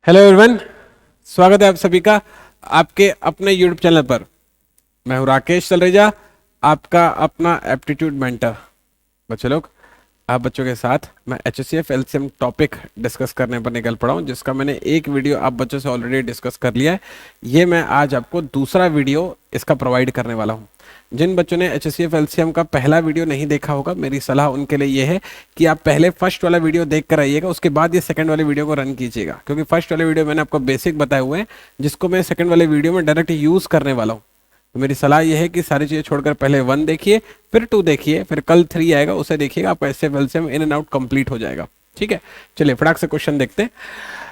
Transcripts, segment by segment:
Hello everyone, स्वागत है आप सभी का आपके अपने यूट्यूब चैनल पर। मैं हूं राकेश तलरेजा, आपका अपना एप्टीट्यूड मेंटर। बच्चे लोग, आप बच्चों के साथ मैं HCF LCM टॉपिक डिस्कस करने पर निकल पड़ा हूं, जिसका मैंने एक वीडियो आप बच्चों से ऑलरेडी डिस्कस कर लिया है। ये मैं आज आपको दूसरा वीडियो इसका प्रोवाइड करने वाला हूं। जिन बच्चों ने HCF LCM का पहला वीडियो नहीं देखा होगा, मेरी सलाह उनके लिए ये है कि आप पहले फर्स्ट वाला वीडियो देख कर आइएगा, उसके बाद ये सेकंड वाले वीडियो को रन कीजिएगा, क्योंकि फर्स्ट वाले वीडियो मैंने आपको बेसिक बताए हुए हैं, जिसको मैं सेकंड वाले वीडियो में डायरेक्ट यूज करने वाला हूँ। तो मेरी सलाह यह है कि सारी चीजें छोड़कर पहले 1 देखिए, फिर 2 देखिए, फिर कल 3 आएगा उसे देखिएगा, आपका HCF LCM in and out complete हो जाएगा। ठीक है, चलिए फटाक से क्वेश्चन देखते हैं।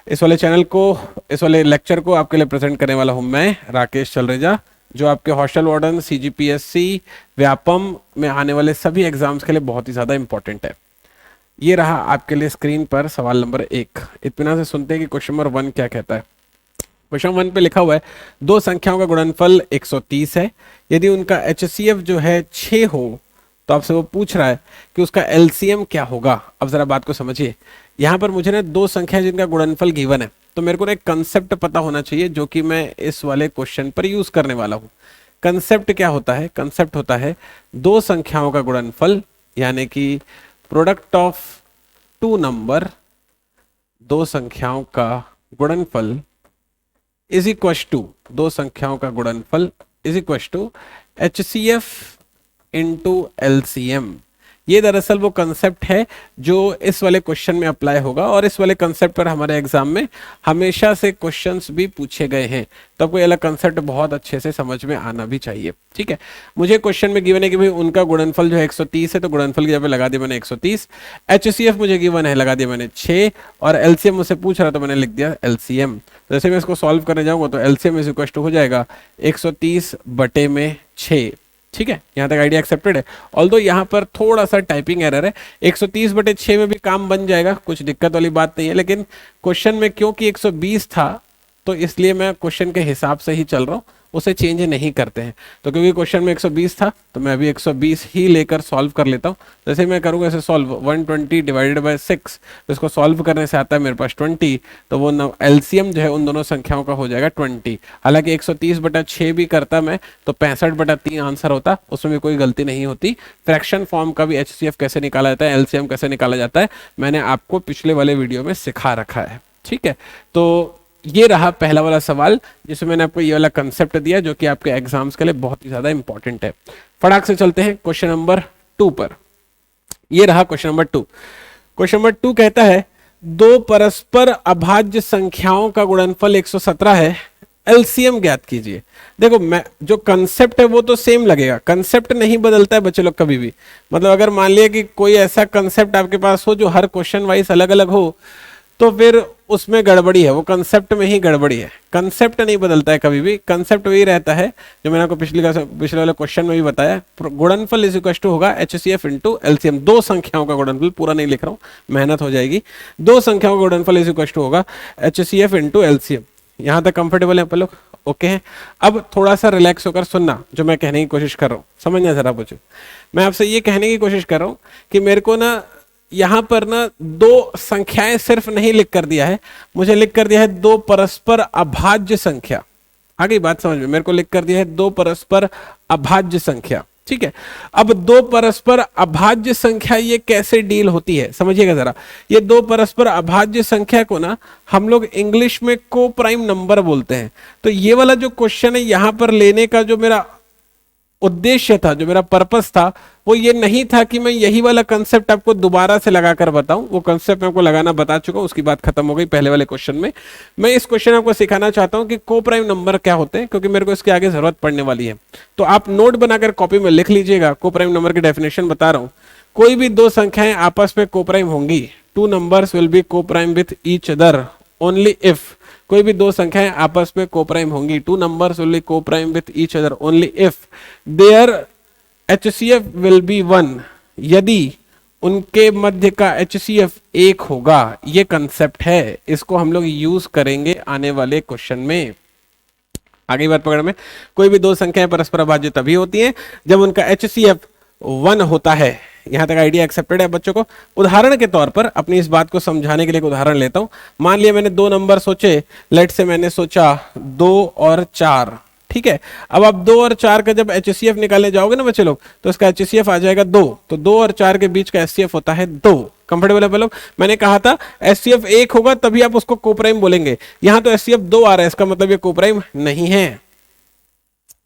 इस वाले चैनल को, इस वाले लेक्चर को आपके लिए प्रेजेंट करने वाला हूं मैं राकेश तलरेजा, जो आपके हॉस्टल वार्डन, CGPSC, व्यापम में आने वाले सभी एग्जाम्स के लिए बहुत ही ज्यादा इंपॉर्टेंट है। ये रहा आपके लिए स्क्रीन पर सवाल नंबर 1। इत्मीनान से सुनते हैं कि क्वेश्चन नंबर 1 क्या कहता है। क्वेश्चन 1 पे लिखा हुआ है, दो संख्याओं का गुणनफल 130 है। यदि उनका HCF जो है 6 हो, तो आपसे वो पूछ रहा है कि उसका LCM क्या होगा। अब जरा बात को समझिए, यहां पर मुझे ना दो संख्या जिनका गुणनफल गिवन है, तो मेरे को ना एक कंसेप्ट पता होना चाहिए जो कि मैं इस वाले क्वेश्चन पर यूज करने वाला हूं। कंसेप्ट क्या होता है? कंसेप्ट होता है दो संख्याओं का गुणनफल, यानी कि प्रोडक्ट ऑफ टू नंबर, दो संख्याओं का गुणनफल इज इक्वल टू, दो संख्याओं का गुणनफल is equal to HCF into LCM। ये दरअसल वो कंसेप्ट है जो इस वाले क्वेश्चन में अप्लाई होगा, और इस वाले कंसेप्ट पर हमारे एग्जाम में हमेशा से क्वेश्चंस भी पूछे गए हैं। तो आपको ये वाला कंसेप्ट बहुत अच्छे से समझ में आना भी चाहिए। ठीक है, मुझे क्वेश्चन में गिवन है कि भाई उनका गुणनफल जो है 130 है, तो गुणनफल की जगह पे लगा दिया मैंने 130। HCF मुझे गिवन है, लगा दिया मैंने 6, और LCM मुझसे पूछ रहा तो मैंने लिख दिया LCM। तो जैसे मैं इसको सॉल्व करने जाऊंगा तो LCM इज इक्वल टू हो जाएगा 130 बटे में 6। ठीक है, यहां तक आइडिया एक्सेप्टेड है। ऑल्दो यहां पर थोड़ा सा टाइपिंग एरर है, 130 बटे 6 में भी काम बन जाएगा, कुछ दिक्कत वाली बात नहीं है, लेकिन क्वेश्चन में क्योंकि 120 था तो इसलिए मैं क्वेश्चन के हिसाब से ही चल रहा हूं, उसे चेंज नहीं करते हैं। तो क्योंकि क्वेश्चन में 120 था तो मैं अभी 120 ही लेकर सॉल्व कर लेता हूं। जैसे मैं करूंगा इसे सॉल्व, 120 डिवाइडेड बाय 6, तो इसको सॉल्व करने से आता है मेरे पास 20, तो वो LCM जो है उन दोनों संख्याओं का हो जाएगा 20। हालांकि 130 बटा 6 भी करता मैं तो 65 बटा 3 आंसर होता, उसमें भी कोई गलती नहीं होती। फ्रैक्शन फॉर्म का भी HCF कैसे निकाला जाता है, LCM कैसे निकाला जाता है, मैंने आपको पिछले वाले वीडियो में सिखा रखा है। ठीक है, तो ये रहा पहला वाला सवाल, जिसमें मैंने आपको ये वाला कंसेप्ट दिया जो कि आपके एग्जाम्स के लिए बहुत ही ज्यादा इंपॉर्टेंट है। फटाक से चलते हैं क्वेश्चन नंबर 2 पर। ये रहा क्वेश्चन नंबर 2। क्वेश्चन नंबर 2 कहता है, दो परस्पर अभाज्य संख्याओं का गुणनफल 117 है, LCM ज्ञात कीजिए। देखो, मैं जो कंसेप्ट है वो तो सेम लगेगा, कंसेप्ट नहीं बदलता है बच्चे लोग कभी भी। मतलब अगर मान लिया कि कोई ऐसा कंसेप्ट आपके पास हो जो हर क्वेश्चन वाइज अलग अलग हो, तो फिर उसमें गड़बड़ी है, वो कंसेप्ट में ही गड़बड़ी है। कंसेप्ट नहीं बदलता है कभी भी, कंसेप्ट वही रहता है जो मैंने आपको पिछले वाले क्वेश्चन में भी बताया। गुणनफल इज इक्वल टू होगा HCF इंटू LCM। दो संख्याओं का गुणनफल, पूरा नहीं लिख रहा हूं, मेहनत हो जाएगी। दो संख्याओं का गुणनफल इज इक्वल टू होगा HCF इंटू LCM। यहां तक कंफर्टेबल है आप लोग? ओके हैं। अब थोड़ा सा रिलैक्स होकर सुनना जो मैं कहने की कोशिश कर रहा हूं, समझना जरा मुझे। मैं आपसे ये कहने की कोशिश कर रहा हूं कि मेरे को ना यहां पर ना दो संख्याएं सिर्फ नहीं लिख कर दिया है, मुझे लिख कर दिया है दो परस्पर अभाज्य संख्या। आगे बात समझ में, मेरे को लिख कर दिया है दो परस्पर अभाज्य संख्या। ठीक है, अब दो परस्पर अभाज्य संख्या ये कैसे डील होती है समझिएगा जरा। ये दो परस्पर अभाज्य संख्या को ना हम लोग इंग्लिश में को प्राइम नंबर बोलते हैं। तो ये वाला जो क्वेश्चन है यहां पर लेने का जो मेरा उद्देश्य था, जो मेरा पर्पस था, वो ये नहीं था कि मैं यही वाला कंसेप्ट आपको दोबारा से लगाकर बताऊं। वो कंसेप्ट मैं आपको लगाना बता चुका हूं, उसकी बात खत्म हो गई पहले वाले क्वेश्चन में। मैं इस क्वेश्चन आपको सिखाना चाहता हूं कि को प्राइम नंबर क्या होते हैं, क्योंकि मेरे को इसके आगे जरूरत पड़ने वाली है। तो आप नोट बनाकर कॉपी में लिख लीजिएगा। को प्राइम नंबर की डेफिनेशन बता रहा हूं, कोई भी दो संख्याएं आपस में को प्राइम होंगी, two numbers will be coprime with each other only if. कोई भी दो संख्याएं आपस में को प्राइम होंगी, two numbers will be coprime with each other only if their HCF will be 1, यदि उनके मध्य का HCF 1 होगा। ये कंसेप्ट है, इसको हम लोग यूज करेंगे आने वाले क्वेश्चन में। आगे बात पकड़ में, कोई भी दो संख्याएं परस्पर अभाज्य तभी होती हैं जब उनका HCF 1 होता है, यहाँ तक आइडिया एक्सेप्टेड है बच्चों को। उदाहरण के तौर पर अपनी इस बात को समझाने के लिए एक उदाहरण लेता हूं। मान लिया मैंने 2 नंबर सोचे, लेट से मैंने सोचा 2 और 4, ठीक है। अब आप 2 और 4 का जब HCF निकालने जाओगे ना बच्चे लोग, तो इसका HCF आ जाएगा 2, तो 2 और 4 के बीच का HCF होता है 2। कंफर्टेबल है लोग? मैंने कहा था HCF 1 होगा तभी आप उसको कोप्राइम बोलेंगे, यहां तो HCF 2 आ रहा है, इसका मतलब ये कोप्राइम नहीं है।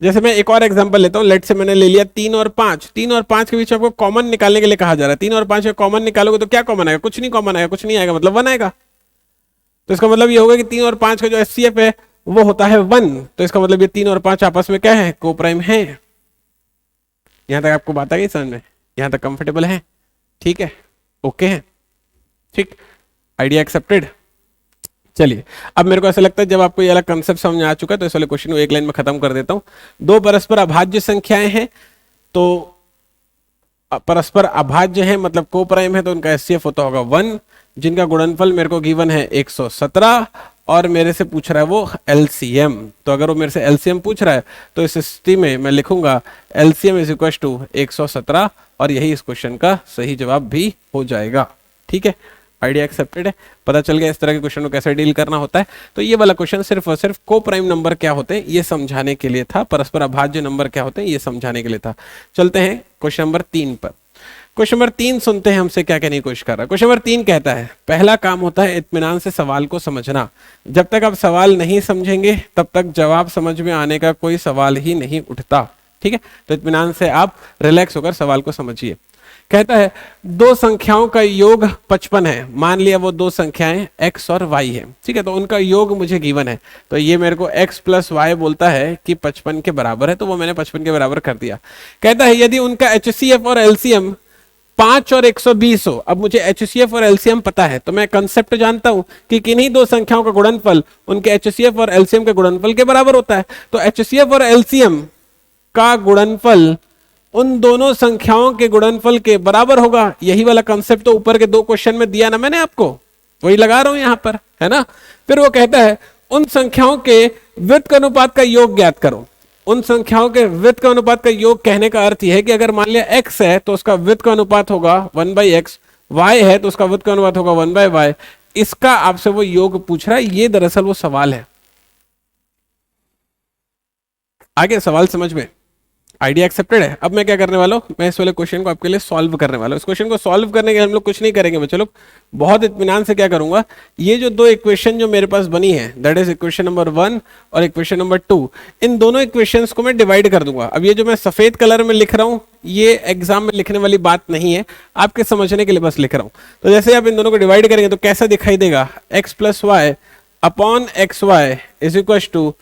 जैसे मैं एक और एग्जांपल लेता हूं, लेट से मैंने ले लिया 3 और 5, 3 और 5 के बीच आपको कॉमन निकालने के लिए कहा जा रहा है। 3 और 5 का कॉमन निकालोगे तो क्या कॉमन आएगा? कुछ नहीं कॉमन आएगा, कुछ नहीं आएगा, मतलब 1 आएगा। तो इसका मतलब ये होगा कि 3 और 5 का जो HCF है वो होता है 1, तो इसका मतलब ये 3 और 5 आपस में क्या है? कोप्राइम है। यहां तक आपको बात आ गई समझ में? यहां तक कंफर्टेबल है? ठीक है, ओके है, ठीक, आइडिया एक्सेप्टेड। चलिए, अब मेरे को ऐसा लगता है जब आपको ये वाला कंसेप्ट समझ में आ चुका है तो इस वाले क्वेश्चन को एक लाइन में खत्म कर देता हूं। 2 परस्पर अभाज्य संख्याएं हैं, तो परस्पर अभाज्य है मतलब कोप्राइम है, तो उनका HCF होता होगा 1, जिनका गुणनफल मेरे को गिवन है 117 और मेरे से पूछ रहा है वो LCM। तो अगर वो मेरे से LCM पूछ रहा है तो इस स्थिति में मैं लिखूंगा LCM इज इक्वल टू 117 और यही इस क्वेश्चन का सही जवाब भी हो जाएगा। ठीक है, आइडिया एक्सेप्टेड है। पता चल गया इस तरह के क्वेश्चन को कैसे डील करना होता है। तो ये वाला क्वेश्चन सिर्फ और सिर्फ कोप्राइम नंबर क्या होते हैं ये समझाने के लिए था, परस्पर अभाज्य नंबर क्या होते हैं ये समझाने के लिए था। चलते हैं क्वेश्चन नंबर 3 पर। क्वेश्चन नंबर 3 सुनते हैं हमसे क्या कहने की कोशिश कर रहा है। क्वेश्चन नंबर 3 कहता है, पहला काम होता है इत्मीनान से सवाल को समझना। जब तक आप सवाल नहीं समझेंगे तब तक जवाब समझ में आने का कोई सवाल ही नहीं उठता। ठीक है, तो इत्मीनान से आप रिलैक्स होकर सवाल को समझिए। कहता है 2 संख्याओं का योग 55 है। मान लिया वो 2 संख्याएं x और y है, ठीक है, तो उनका योग मुझे गिवन है। तो ये मेरे को x प्लस y बोलता है कि 55 के बराबर है, तो वो मैंने 55 के बराबर कर दिया। कहता है यदि उनका HCF और LCM 5 और 120 हो। अब मुझे HCF और LCM पता है, तो मैं कंसेप्ट जानता हूं कि किन्हीं 2 संख्याओं का गुणनफल उनके HCF और LCM के गुणनफल के बराबर होता है। तो HCF और LCM का गुणनफल उन दोनों संख्याओं के गुणनफल के बराबर होगा। यही वाला कंसेप्ट तो ऊपर के 2 क्वेश्चन में दिया ना मैंने आपको, वही लगा रहा हूं यहां पर, है ना। फिर वो कहता है उन संख्याओं के व्युत्क्रम अनुपात का योग ज्ञात करो। उन संख्याओं के व्युत्क्रम अनुपात का योग कहने का अर्थ यह है कि अगर मान लिया x है तो उसका व्युत्क्रम अनुपात होगा 1/x, y है तो उसका व्युत्क्रम अनुपात होगा 1/y। इसका आपसे वो योग पूछ रहा है, ये दरअसल वो सवाल है। आगे सवाल समझ में? आइडिया एक्सेप्टेड है। अब मैं क्या करने वाला हूं, मैं इस वाले क्वेश्चन को आपके लिए सॉल्व करने वाला हूं। इस क्वेश्चन को सॉल्व करने के लिए हम लोग कुछ नहीं करेंगे बच्चों लोग, बहुत इत्मीनान से क्या करूंगा, ये जो 2 इक्वेशन जो मेरे पास बनी है, दैट इज इक्वेशन नंबर 1 और इक्वेशन नंबर 2, इन दोनों इक्वेशंस को मैं डिवाइड कर दूंगा। अब ये जो मैं सफेद कलर में लिख रहा हूं ये एग्जाम में लिखने वाली बात नहीं है, आपके समझने के लिए बस लिख रहा हूं। तो जैसे आप इन दोनों को डिवाइड करेंगे तो कैसा दिखाई देगा, x plus y upon x y is equal to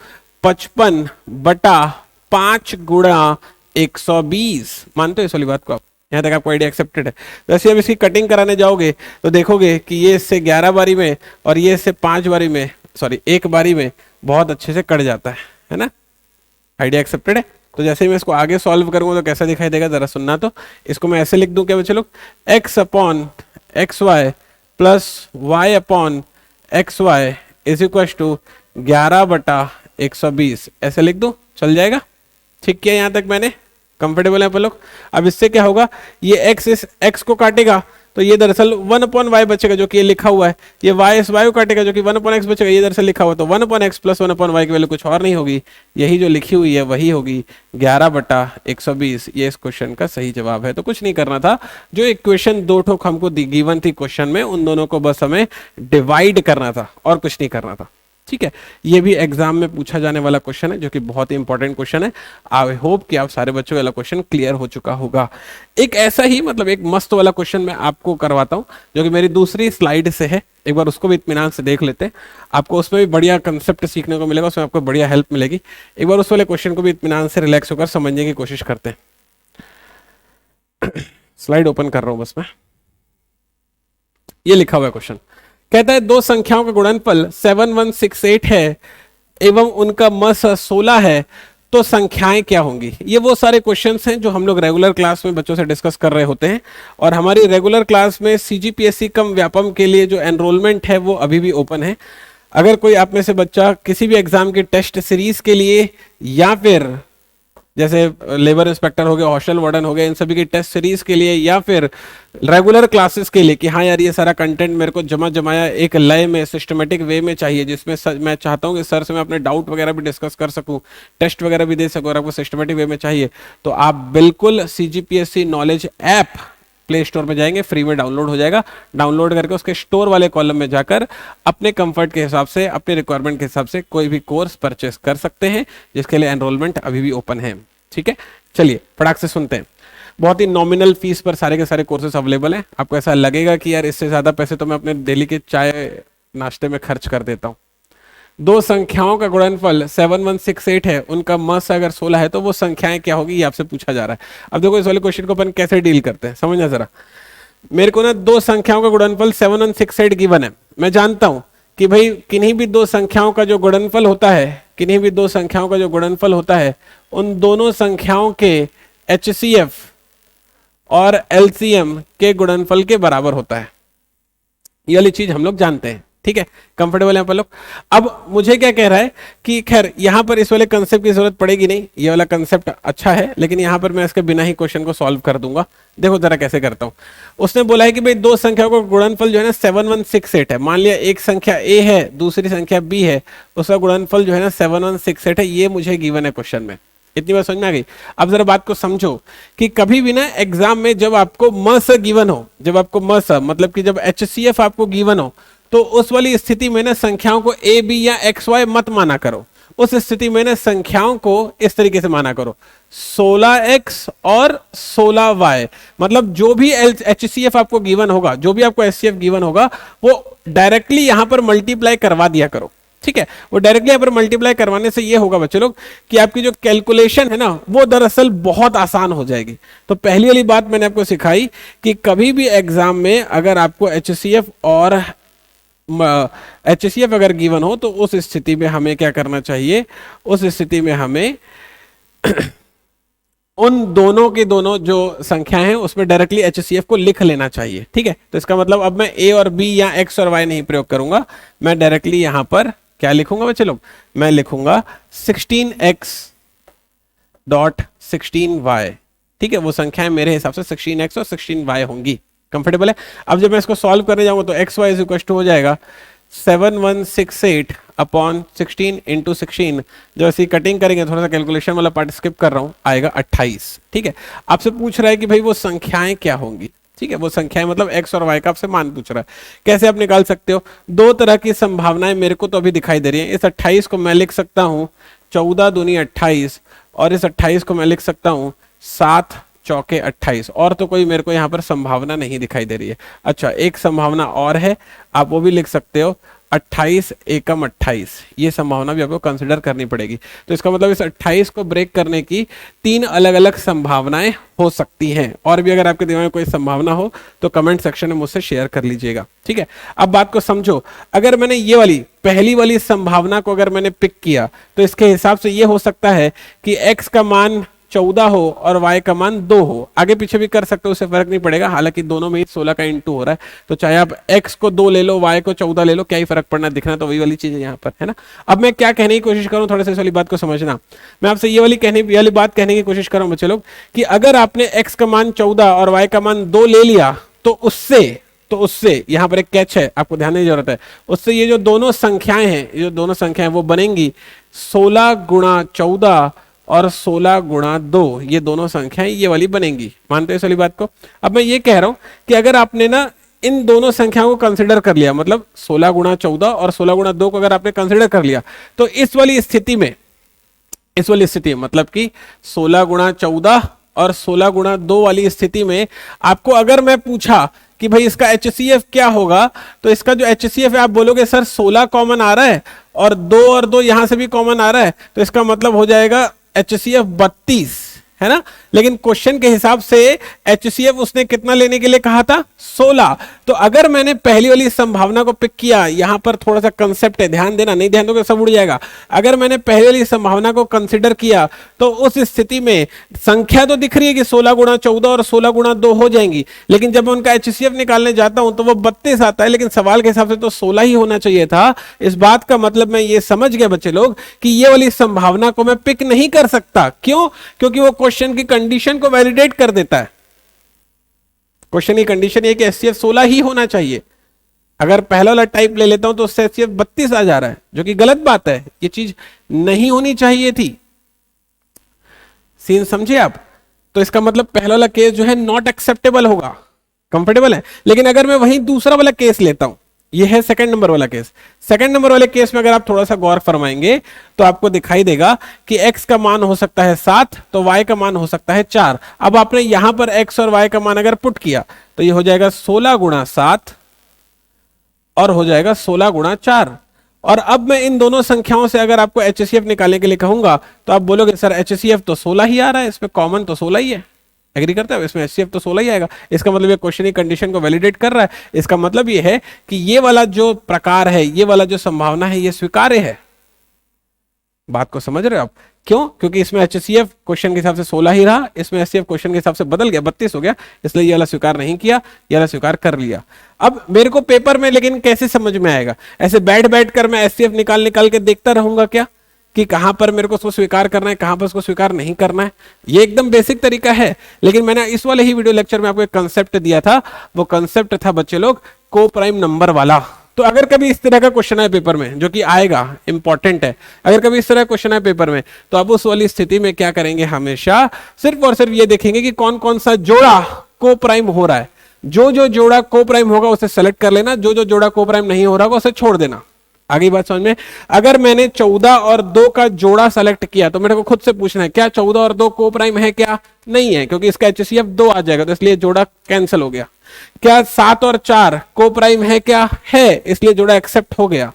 55/5 गुणा 120। मानते हो इस वाली बात को आप? यहां तक आपको आइडिया एक्सेप्टेड है। वैसे अब इसकी कटिंग कराने जाओगे तो देखोगे कि ये इससे 11 बारी में और ये इससे 5 बारी में, सॉरी 1 बारी में बहुत अच्छे से कट जाता है ना। आइडिया एक्सेप्टेड है। तो जैसे ही मैं इसको आगे सॉल्व करूंगा तो कैसा दिखाई देगा जरा सुनना। तो इसको मैं ऐसे लिख दूं क्या बच्चे लोग, x upon x y plus y upon x y is equal to 11/120, ऐसे लिख दूं, चल जाएगा? ठीक किया यहां तक मैंने, कंफर्टेबल है आप लोग? अब इससे क्या होगा, ये x इस x को काटेगा तो ये दरअसल 1/y बचेगा जो कि ये लिखा हुआ है, ये y इस y को काटेगा जो कि 1/x बचेगा, ये दरअसल लिखा हुआ है। तो 1/x प्लस 1/y की वैल्यू कुछ और नहीं होगी, यही जो लिखी हुई है वही होगी 11/120। ये इस क्वेश्चन का सही जवाब है। तो कुछ नहीं करना था, जो इक्वेशन 2 ठोक हमको गिवन थी क्वेश्चन में, उन दोनों को बस हमें डिवाइड करना था और कुछ नहीं करना था। ठीक है, ये भी एग्जाम में पूछा जाने वाला क्वेश्चन है जो कि बहुत ही इंपॉर्टेंट क्वेश्चन है। आई होप कि आप सारे बच्चों वाला क्वेश्चन क्लियर हो चुका होगा। एक ऐसा ही मतलब एक मस्त वाला क्वेश्चन मैं आपको करवाता हूं जो कि मेरी दूसरी स्लाइड से है, एक बार उसको भी इत्मीनान से देख लेते हैं। आपको उसमें भी बढ़िया कंसेप्ट सीखने को मिलेगा, उसमें आपको बढ़िया हेल्प मिलेगी। एक बार उस वाले क्वेश्चन को भी इत्मीनान से रिलैक्स होकर समझने की कोशिश करते हैं। स्लाइड ओपन कर रहा हूं बस मैं। ये लिखा हुआ है क्वेश्चन, कहता है 2 संख्याओं का गुणनफल 7168 है एवं उनका मस 16 है, तो संख्याएं क्या होंगी। ये वो सारे क्वेश्चंस हैं जो हम लोग रेगुलर क्लास में बच्चों से डिस्कस कर रहे होते हैं, और हमारी रेगुलर क्लास में CGPSC कम व्यापम के लिए जो एनरोलमेंट है वो अभी भी ओपन है। अगर कोई आप में से बच्चा किसी भी एग्जाम की टेस्ट सीरीज के लिए या फिर जैसे लेबर इंस्पेक्टर हो गया, हॉस्टल वार्डन हो गया, इन सभी की टेस्ट सीरीज के लिए या फिर रेगुलर क्लासेस के लिए कि हाँ यार ये सारा कंटेंट मेरे को जमा जमाया एक लय में सिस्टमेटिक वे में चाहिए, जिसमें मैं चाहता हूँ कि सर से मैं अपने डाउट वगैरह भी डिस्कस कर सकूँ, टेस्ट वगैरह भी दे सकूँ, और आपको सिस्टमेटिक वे में चाहिए तो आप बिल्कुल CGPSC knowledge app play store में जाएंगे, फ्री में डाउनलोड हो जाएगा। डाउनलोड करके उसके स्टोर वाले कॉलम में जाकर अपने कंफर्ट के हिसाब से, अपने रिक्वायरमेंट के हिसाब से कोई भी कोर्स परचेस कर सकते हैं, जिसके लिए एनरोलमेंट अभी भी ओपन है। ठीक है, चलिए फटाक से सुनते हैं। बहुत ही नॉमिनल फीस पर सारे के सारे कोर्सेज अवेलेबल हैं। आपको ऐसा लगेगा कि यार इससे ज्यादा पैसे तो मैं अपने डेली के चाय नाश्ते में खर्च कर देता हूँ। दो संख्याओं का गुणनफल 7168 है, उनका मस अगर 16 है तो वो संख्याएं क्या होगी, ये आपसे पूछा जा रहा है। अब देखो इस वाले क्वेश्चन को अपन कैसे डील करते हैं, समझना जरा। मेरे को ना दो संख्याओं का गुणनफल 7168 गिवन है। मैं जानता हूं कि भाई किन्हीं भी दो संख्याओं का जो गुणनफल होता है, किन्हीं भी दो संख्याओं का जो गुणनफल होता है, उन दोनों संख्याओं के HCF और LCM के गुणनफल के बराबर होता है। ये वाली चीज हम लोग जानते हैं। ठीक है, कंफर्टेबल है आप लोग। अब मुझे क्या कह रहा है कि खैर यहां पर इस वाले कंसेप्ट की जरूरत पड़ेगी नहीं, ये वाला कंसेप्ट अच्छा है, लेकिन यहां पर मैं इसके बिना ही क्वेश्चन को सॉल्व कर दूंगा। देखो जरा कैसे करता हूं। उसने बोला है कि भाई दो संख्याओं का गुणनफल जो है ना 7168 है। मान लिया एक संख्या A है, दूसरी संख्या B है, उसका गुणनफल जो है ना 7168 है। ये मुझे गिवन है क्वेश्चन में। इतनी बात समझ में आ गई। अब जरा बात को समझो कि कभी भी ना एग्जाम में जब आपको मस गिवन हो, जब आपको मस मतलब कि जब HCF आपको गिवन हो, तो उस वाली स्थिति में ना संख्याओं को A B या XY मत माना करो। उस स्थिति में ना संख्याओं को इस तरीके से माना करो 16x और 16y। मतलब जो भी HCF आपको गिवन होगा, जो भी आपको HCF गिवन होगा, वो डायरेक्टली यहां पर मल्टीप्लाई करवा दिया करो। ठीक है, वो डायरेक्टली यहां पर मल्टीप्लाई करवाने से ये होगा बच्चे लोग कि आपकी जो कैलकुलेशन है ना वो दरअसल बहुत आसान हो जाएगी। तो पहली वाली बात मैंने आपको सिखाई कि कभी भी एग्जाम में अगर आपको HCF और HCF अगर गिवन हो तो उस स्थिति में हमें क्या करना चाहिए, उस स्थिति में हमें उन दोनों के दोनों जो संख्याएं हैं उसमें डायरेक्टली HCF को लिख लेना चाहिए। ठीक है, तो इसका मतलब अब मैं A और B या X और Y नहीं प्रयोग करूंगा, मैं डायरेक्टली यहां पर क्या लिखूंगा बच्चे लोग, मैं लिखूंगा 16x डॉट 16y। ठीक है, वो संख्याएं मेरे हिसाब से 16x और 16y होंगी। कंफर्टेबल है। अब जब मैं इसको सॉल्व करने जाऊंगा तो xy इज इक्वल टू हो जाएगा 7168 अपॉन 16 इंटू 16। जब ऐसी कटिंग करेंगे, थोड़ा सा कैलकुलेशन वाला पार्ट स्किप कर रहा हूं, आएगा 28। ठीक है, आपसे पूछ रहा है कि भाई वो संख्याएं क्या होंगी। ठीक है, वो संख्याएं मतलब x और y का आपसे मान पूछ रहा है। कैसे आप निकाल सकते हो, दो तरह की संभावनाएं मेरे को तो अभी दिखाई दे रही है। इस 28 को मैं लिख सकता हूं 14 दूनी 28, और इस 28 को मैं लिख सकता हूं 7 चौके 28। और तो कोई मेरे को यहाँ पर संभावना नहीं दिखाई दे रही है। अच्छा, एक संभावना और है, आप वो भी लिख सकते हो 28 एकम 28। ये संभावना भी आपको कंसिडर करनी पड़ेगी। तो इसका मतलब इस 28 को ब्रेक करने की 3 अलग अलग संभावनाएं हो सकती हैं। और भी अगर आपके दिमाग में कोई संभावना हो तो कमेंट सेक्शन में मुझसे शेयर कर लीजिएगा। ठीक है, अब बात को समझो। अगर मैंने ये वाली पहली वाली संभावना को अगर मैंने पिक किया तो इसके हिसाब से ये हो सकता है कि x का मान 14 हो और y का मान 2 हो। आगे पीछे भी कर सकते हो, उससे फर्क नहीं पड़ेगा। हालांकि दोनों में ही 16 का इंटू हो रहा है, तो चाहे आप x को 2 ले लो, y को 14 ले लो, क्या ही फर्क पड़ना, दिखना तो वही वाली चीज है यहाँ पर, है ना। अब मैं क्या कहने की कोशिश करूँ, थोड़ा सा इस वाली बात को समझना। मैं आपसे ये वाली बात कहने की कोशिश कर रहा हूँ बच्चे लोग कि अगर आपने x का मान 14 और y का मान 2 ले लिया तो उससे यहां पर एक कैच है, आपको ध्यान देने की जरूरत है। उससे ये जो दोनों संख्याएं हैं, ये जो दोनों संख्याएं वो बनेंगी 16 गुणा 14 और 16 गुणा 2। ये दोनों संख्याएं ये वाली बनेंगी। मानते हैं इस वाली बात को। अब मैं ये कह रहा हूं कि अगर आपने ना इन दोनों संख्याओं को कंसिडर कर लिया, मतलब 16 गुणा 14 और 16 गुणा 2 को अगर आपने कंसिडर कर लिया, तो इस वाली स्थिति में मतलब कि 16 गुणा 14 और 16 गुणा 2 वाली स्थिति में आपको अगर मैं पूछा कि भाई इसका HCF क्या होगा, तो इसका जो HCF है आप बोलोगे सर 16 कॉमन आ रहा है और 2 यहां से भी कॉमन आ रहा है, तो इसका मतलब हो जाएगा HCF 32, है ना। लेकिन क्वेश्चन के हिसाब से HCF उसने कितना लेने के लिए कहा था, 16। तो अगर मैंने पहली वाली संभावना को पिक किया, यहां पर थोड़ा सा कंसेप्ट है, ध्यान देना, नहीं ध्यान दोगे सब उड़ जाएगा। अगर मैंने पहली वाली संभावना को कंसिडर किया तो उस स्थिति में संख्या तो दिख रही है कि 16 गुणा 14 और 16 गुणा 2 हो जाएंगी, लेकिन जब मैं उनका HCF निकालने जाता हूं तो वो 32 आता है, लेकिन सवाल के हिसाब से तो 16 ही होना चाहिए था। इस बात का मतलब मैं ये समझ गया बच्चे लोग कि ये वाली संभावना को मैं पिक नहीं कर सकता। क्यों? क्योंकि वो क्वेश्चन की कंडीशन को वैलिडेट कर देता है। क्वेश्चन की कंडीशन ये कि HCF 16 ही होना चाहिए। अगर पहला वाला टाइप ले लेता हूं तो उससे HCF 32 आ जा रहा है, जो कि गलत बात है, ये चीज नहीं होनी चाहिए थी। सीन समझे आप? तो इसका मतलब पहला वाला केस जो है नॉट एक्सेप्टेबल होगा, कंफर्टेबल है। लेकिन अगर मैं वहीं दूसरा वाला केस लेता हूं, ये है सेकंड नंबर वाला केस। सेकंड नंबर वाले केस में अगर आप थोड़ा सा गौर फरमाएंगे तो आपको दिखाई देगा कि x का मान हो सकता है 7, तो y का मान हो सकता है 4। अब आपने यहां पर x और y का मान अगर पुट किया तो ये हो जाएगा 16 गुणा 7 और हो जाएगा 16 गुणा 4। और अब मैं इन दोनों संख्याओं से अगर आपको HCF निकालने के लिए कहूंगा तो आप बोलोगे सर HCF तो 16 ही आ रहा है, इसमें कॉमन तो 16 ही है। एग्री करते हो? इसमें HCF तो 16 ही आएगा। इसका मतलब ये क्वेश्चन की कंडीशन को वैलिडेट कर रहा है। इसका मतलब ये है कि ये वाला जो प्रकार है, ये वाला जो संभावना है, ये स्वीकार्य है। बात को समझ रहे हो आप? क्यों? क्योंकि इसमें HCF क्वेश्चन के हिसाब से 16 ही रहा, इसमें HCF क्वेश्चन के हिसाब से बदल गया, 32 हो गया, इसलिए ये वाला स्वीकार नहीं किया, ये वाला स्वीकार कर लिया। अब मेरे को पेपर में लेकिन कैसे समझ में आएगा? ऐसे बैठ बैठ कर मैं HCF निकाल निकाल के देखता रहूंगा क्या कि कहां पर मेरे को उसको स्वीकार करना है, कहां पर उसको स्वीकार नहीं करना है? ये एकदम बेसिक तरीका है। लेकिन मैंने इस वाले ही वीडियो लेक्चर में आपको एक कंसेप्ट दिया था, वो कंसेप्ट था बच्चे लोग को प्राइम नंबर वाला। तो अगर कभी इस तरह का क्वेश्चन है पेपर में, जो कि आएगा, इंपॉर्टेंट है, अगर कभी इस तरह का क्वेश्चन है पेपर में, तो आप उस वाली स्थिति में क्या करेंगे, हमेशा सिर्फ और सिर्फ ये देखेंगे कि कौन कौन सा जोड़ा को प्राइम हो रहा है। जो जो जोड़ा को प्राइम होगा उसे सेलेक्ट कर लेना, जो जो जोड़ा को प्राइम नहीं हो रहा होगा उसे छोड़ देना। आगे बात समझ में? अगर मैंने 14 और 2 का जोड़ा सेलेक्ट किया तो मेरे को खुद से पूछना है क्या 14 और 2 को प्राइम है, क्या नहीं है, क्योंकि इसका HCF 2 आ जाएगा, तो इसलिए जोड़ा कैंसिल हो गया। क्या 7 और 4 को प्राइम है, क्या है, इसलिए जोड़ा एक्सेप्ट हो गया।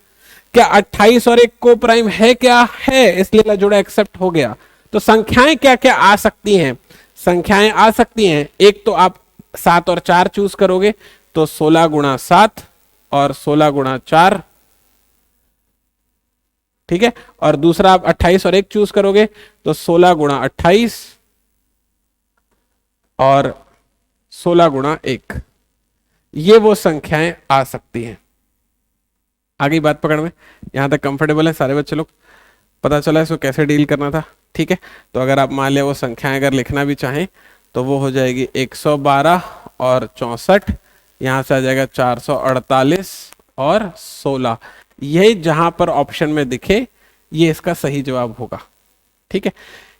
क्या 28 और 1 को प्राइम है, क्या है, इसलिए जोड़ा एक्सेप्ट हो गया। तो संख्याएं क्या क्या आ सकती हैं? संख्याएं आ सकती हैं, एक तो आप 7 और 4 चूज करोगे तो 16 गुणा 7 और 16 गुणा 4, ठीक है। और दूसरा आप 28 और 1 चूज करोगे तो 16 गुणा 28 और 16 गुणा 1। ये वो संख्याएं आ सकती हैं। आगे बात पकड़ में, यहां तक कंफर्टेबल है सारे बच्चे लोग? पता चला इसको कैसे डील करना था, ठीक है। तो अगर आप मान लिया वो संख्याएं अगर लिखना भी चाहें तो वो हो जाएगी 112 और 64, यहां से आ जाएगा 448 और 16। ये जहां पर ऑप्शन में दिखे ये इसका सही जवाब होगा, ठीक है।